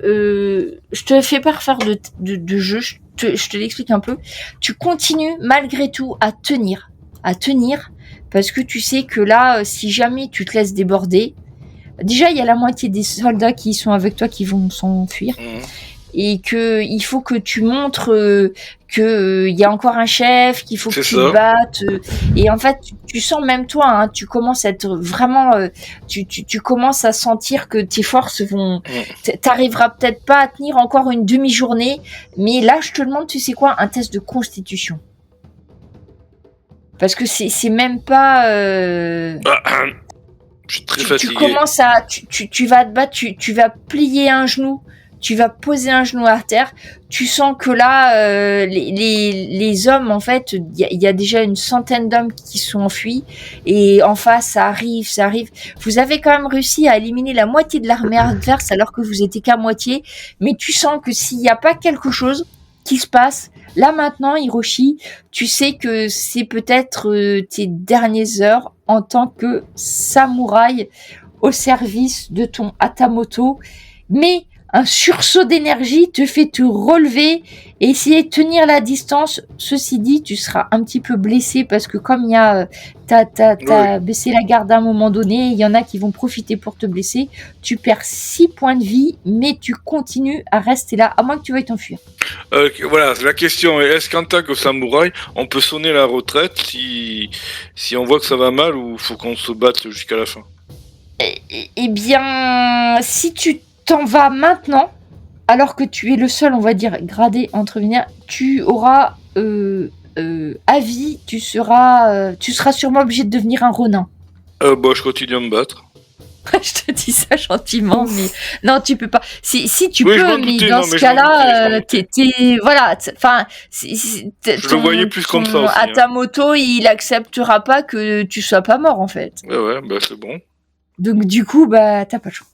je te fais pas refaire de jeu, je te l'explique un peu. Tu continues malgré tout à tenir, parce que tu sais que là, si jamais tu te laisses déborder, déjà il y a la moitié des soldats qui sont avec toi qui vont s'enfuir, et que il faut que tu montres que il y a encore un chef, qu'il faut que tu te battes, et en fait tu sens même toi, hein, tu commences à être vraiment, tu commences à sentir que tes forces vont, t'arriveras peut-être pas à tenir encore une demi-journée, mais là je te demande, tu sais quoi, un test de constitution. Parce que c'est même pas. Je suis très fatigué. Tu commences à, tu vas te battre, tu vas plier un genou, tu vas poser un genou à terre. Tu sens que là, les hommes, en fait, il y a déjà une centaine d'hommes qui sont enfuis, et en face, ça arrive. Vous avez quand même réussi à éliminer la moitié de l'armée adverse alors que vous étiez qu'à moitié. Mais tu sens que s'il n'y a pas quelque chose qui se passe, là maintenant, Hiroshi, tu sais que c'est peut-être tes dernières heures en tant que samouraï au service de ton Hatamoto, mais un sursaut d'énergie te fait te relever et essayer de tenir la distance. Ceci dit, tu seras un petit peu blessé parce que comme il y a, t'as baissé la garde à un moment donné, il y en a qui vont profiter pour te blesser. Tu perds 6 points de vie, mais tu continues à rester là, à moins que tu veuilles t'enfuir. Voilà, la question est, est-ce qu'en tant que samouraï, on peut sonner la retraite si on voit que ça va mal, ou faut qu'on se batte jusqu'à la fin? Eh bien, si tu t'en vas maintenant, alors que tu es le seul, on va dire, gradé entre guillemets, tu auras avis, tu seras sûrement obligé de devenir un ronin. Je continue à me battre. Je te dis ça gentiment, mais non, tu peux pas. Si tu Oui, peux, mais dans ce cas-là, voilà. Enfin, je le voyais plus comme ça aussi. Hatamoto, il acceptera pas que tu sois pas mort, en fait. Ouais, c'est bon. Donc du coup, t'as pas le choix.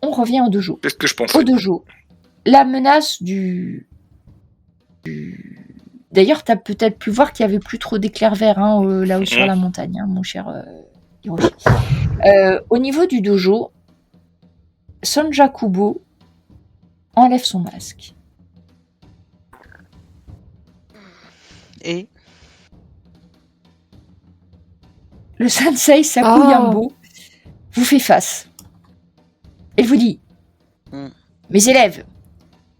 On revient au dojo. Qu'est-ce que je pensais? Au dojo, la menace du D'ailleurs, tu as peut-être pu voir qu'il y avait plus trop d'éclairs verts là-haut sur la montagne, mon cher Hiroshi. Au niveau du dojo, Sanjakubo enlève son masque. Et Le sensei Sakuyambo vous fait face. Elle vous dit Mes élèves,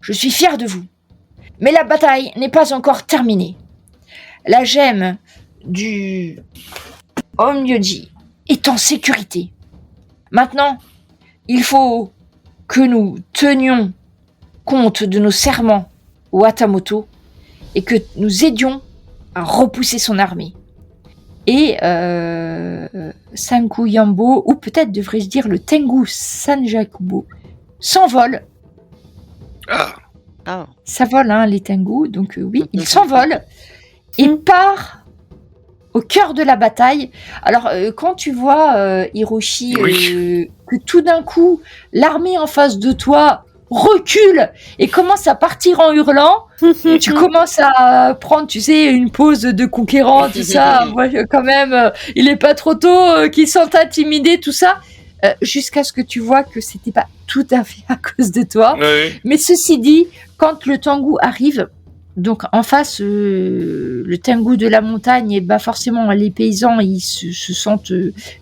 je suis fier de vous. Mais la bataille n'est pas encore terminée. La gemme du Onmyoji est en sécurité. Maintenant, il faut que nous tenions compte de nos serments au Hatamoto et que nous aidions à repousser son armée. Et Sankuyambo, ou peut-être devrais-je dire le Tengu Sanjakubo, s'envole. Ah. Ça vole, les Tengu, donc oui, il s'envole et part au cœur de la bataille. Alors, quand tu vois, Hiroshi, que tout d'un coup, l'armée en face de toi recule et commence à partir en hurlant, tu commences à prendre, tu sais, une pause de conquérant, tout ça. Moi, quand même, il est pas trop tôt, qu'ils sont intimidés, tout ça. Jusqu'à ce que tu vois que c'était pas tout à fait à cause de toi. Oui. Mais ceci dit, quand le Tengu arrive, donc en face, le Tengu de la montagne, et forcément les paysans ils se sentent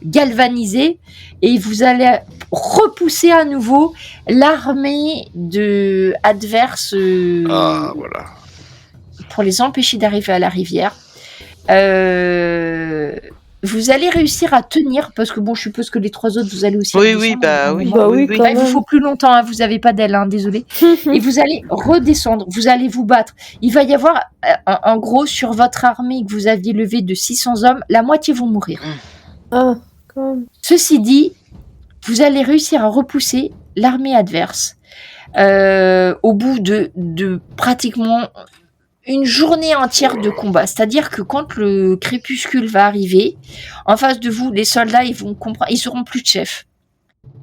galvanisés et vous allez repousser à nouveau l'armée adverse Voilà. pour les empêcher d'arriver à la rivière. Vous allez réussir à tenir, parce que bon, je suppose que les trois autres, vous allez aussi redescendre. Oui, quand Il vous faut plus longtemps, vous n'avez pas d'aile, désolé. Et vous allez redescendre, vous allez vous battre. Il va y avoir, en gros, sur votre armée que vous aviez levée de 600 hommes, la moitié vont mourir. Ah, quand même. Ceci dit, vous allez réussir à repousser l'armée adverse au bout de pratiquement une journée entière de combat. C'est-à-dire que quand le crépuscule va arriver, en face de vous, les soldats, ils vont comprendre, ils seront plus de chefs.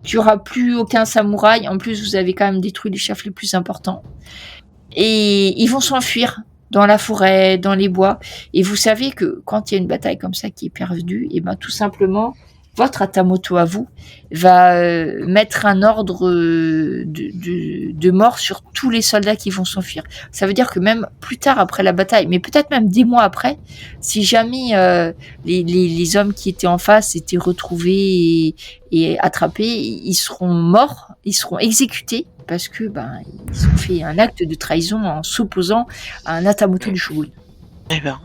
Il n'y aura plus aucun samouraï. En plus, vous avez quand même détruit les chefs les plus importants. Et ils vont s'enfuir dans la forêt, dans les bois. Et vous savez que quand il y a une bataille comme ça qui est perdue, et tout simplement, votre Hatamoto à vous va mettre un ordre de mort sur tous les soldats qui vont s'enfuir. Ça veut dire que même plus tard après la bataille, mais peut-être même des mois après, si jamais les hommes qui étaient en face étaient retrouvés et attrapés, ils seront morts, ils seront exécutés parce que ils ont fait un acte de trahison en s'opposant à un Hatamoto du shogun. Eh ben.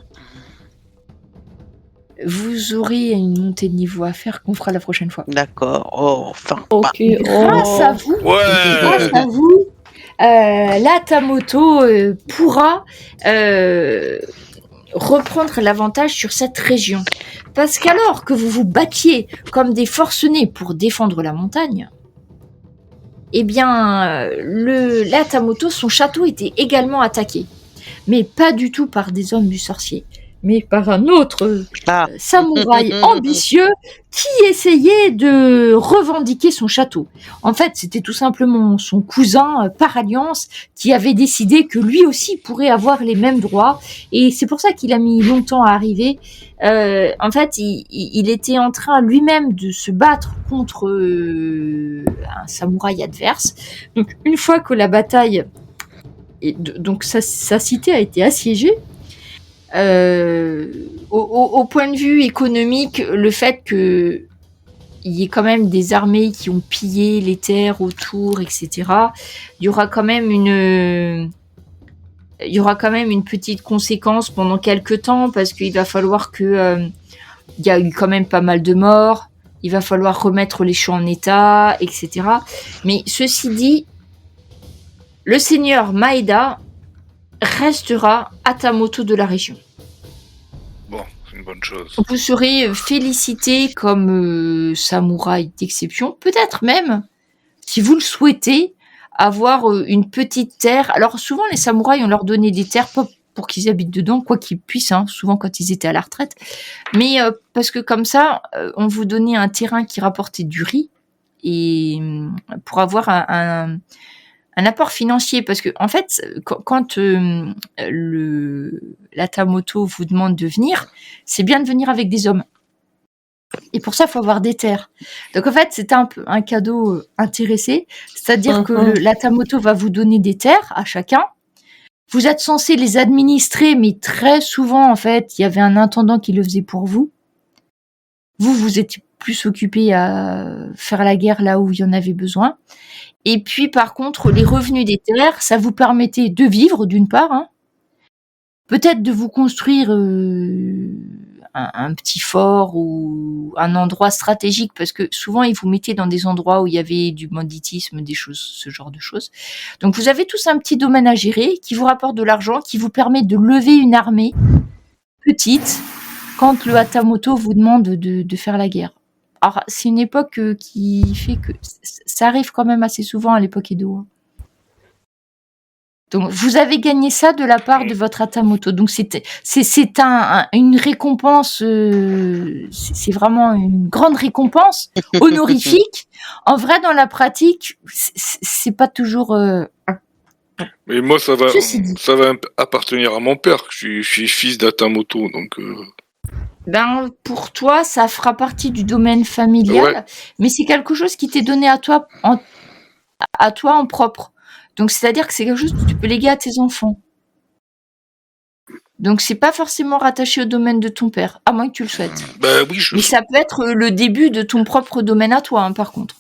Vous aurez une montée de niveau à faire qu'on fera la prochaine fois. D'accord. Oh, enfin. Ok. Grâce à vous, Ouais. l'Hatamoto pourra reprendre l'avantage sur cette région. Parce qu'alors que vous vous battiez comme des forcenés pour défendre la montagne, eh bien, l'Hatamoto, son château était également attaqué. Mais pas du tout par des hommes du sorcier, mais par un autre samouraï ambitieux qui essayait de revendiquer son château. En fait, c'était tout simplement son cousin par alliance qui avait décidé que lui aussi pourrait avoir les mêmes droits. Et c'est pour ça qu'il a mis longtemps à arriver. En fait, il était en train lui-même de se battre contre un samouraï adverse. Donc, une fois que la bataille... donc sa cité a été assiégée. Au point de vue économique, le fait qu'il y ait quand même des armées qui ont pillé les terres autour, etc., il y aura quand même une petite conséquence pendant quelques temps, parce qu'il va falloir que il y a eu quand même pas mal de morts, il va falloir remettre les champs en état, etc. Mais ceci dit, le seigneur Maeda restera Hatamoto de la région. Bon, c'est une bonne chose. Vous serez félicité comme samouraï d'exception, peut-être même, si vous le souhaitez, avoir une petite terre. Alors souvent les samouraïs, on leur donnait des terres pas pour qu'ils habitent dedans, quoi qu'ils puissent, souvent quand ils étaient à la retraite, mais parce que comme ça, on vous donnait un terrain qui rapportait du riz, et pour avoir un apport financier, parce que en fait, quand la Tamoto vous demande de venir, c'est bien de venir avec des hommes. Et pour ça, il faut avoir des terres. Donc en fait, c'est un peu un cadeau intéressé, c'est-à-dire que la Tamoto va vous donner des terres à chacun. Vous êtes censé les administrer, mais très souvent, en fait, il y avait un intendant qui le faisait pour vous. Vous étiez plus occupé à faire la guerre là où il y en avait besoin. Et puis, par contre, les revenus des terres, ça vous permettait de vivre, d'une part, hein. Peut-être de vous construire un petit fort ou un endroit stratégique, parce que souvent, ils vous mettaient dans des endroits où il y avait du banditisme, des choses, ce genre de choses. Donc, vous avez tous un petit domaine à gérer qui vous rapporte de l'argent, qui vous permet de lever une armée petite quand le Hatamoto vous demande de faire la guerre. Alors, c'est une époque qui fait que ça arrive quand même assez souvent à l'époque Edo. Hein. Donc, vous avez gagné ça de la part de votre Hatamoto. Donc, c'est une récompense, c'est vraiment une grande récompense honorifique. En vrai, dans la pratique, c'est pas toujours... Mais moi, ça va Ceci dit. appartenir à mon père. Je suis fils d'Atamoto, donc... Ben, pour toi, ça fera partie du domaine familial, Ouais. mais c'est quelque chose qui t'est donné à toi en propre. Donc, c'est-à-dire que c'est quelque chose que tu peux léguer à tes enfants. Donc, c'est pas forcément rattaché au domaine de ton père, à moins que tu le souhaites. Ben oui, Mais ça peut être le début de ton propre domaine à toi, hein, par contre.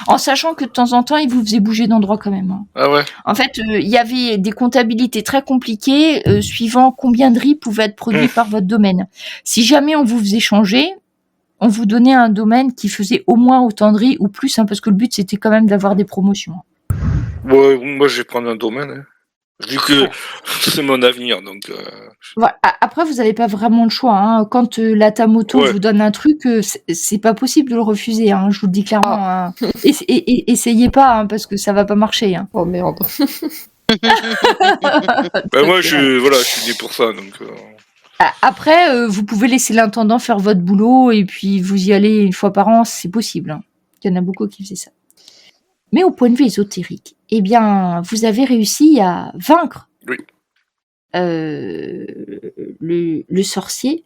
En sachant que de temps en temps, il vous faisait bouger d'endroit quand même. Hein. Ah ouais. En fait, il y avait des comptabilités très compliquées suivant combien de riz pouvait être produit par votre domaine. Si jamais on vous faisait changer, on vous donnait un domaine qui faisait au moins autant de riz ou plus, hein, parce que le but c'était quand même d'avoir des promotions. Ouais, moi, je vais prendre un domaine. Hein. Vu que c'est mon avenir, donc... Voilà. Après, vous n'avez pas vraiment le choix. Hein. Quand la Tamoto vous donne un truc, c'est pas possible de le refuser. Hein. Je vous le dis clairement. Hein. Essayez pas, hein, parce que ça va pas marcher. Hein. Oh merde. moi, je suis né pour ça, donc... Après, vous pouvez laisser l'intendant faire votre boulot et puis vous y allez une fois par an, c'est possible. Hein. Il y en a beaucoup qui faisaient ça. Mais au point de vue ésotérique, eh bien, vous avez réussi à vaincre le sorcier,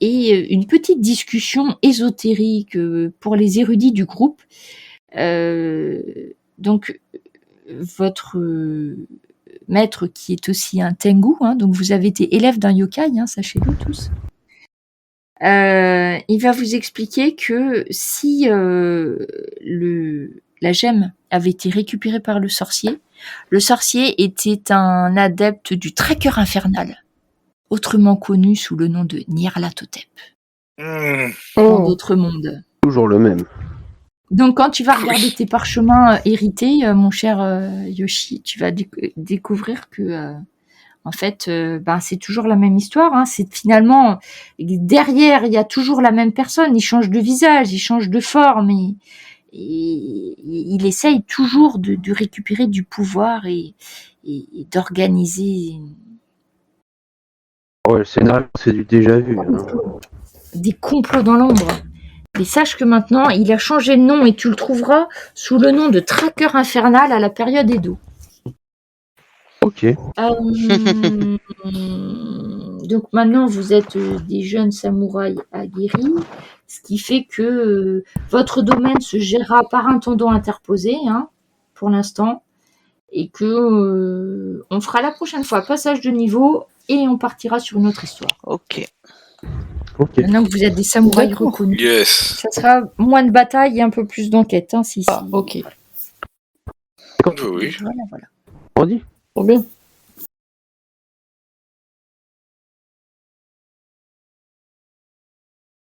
et une petite discussion ésotérique pour les érudits du groupe. Donc, votre maître, qui est aussi un Tengu, hein, donc vous avez été élève d'un yokai, hein, sachez-le tous. Il va vous expliquer que si la gemme avait été récupérée par le sorcier était un adepte du tracker infernal, autrement connu sous le nom de Nyarlathotep, dans d'autres mondes. Toujours le même. Donc quand tu vas regarder tes parchemins hérités, mon cher Yoshi, tu vas découvrir que en fait, c'est toujours la même histoire. Hein. C'est finalement derrière, il y a toujours la même personne. Il change de visage, il change de forme, et il essaye toujours de récupérer du pouvoir et d'organiser Ouais, le scénario, c'est du déjà vu. Hein. des complots dans l'ombre. Mais sache que maintenant, il a changé de nom et tu le trouveras sous le nom de Tracker Infernal à la période Edo. Ok. Donc maintenant, vous êtes des jeunes samouraïs aguerris, ce qui fait que votre domaine se gérera par un tendon interposé, hein, pour l'instant, et que on fera la prochaine fois passage de niveau et on partira sur une autre histoire. Ok. Maintenant que vous êtes des samouraïs reconnus. Yes. Ça sera moins de bataille et un peu plus d'enquête. Hein, Ok. Oui. Voilà. On dit. Trop bien.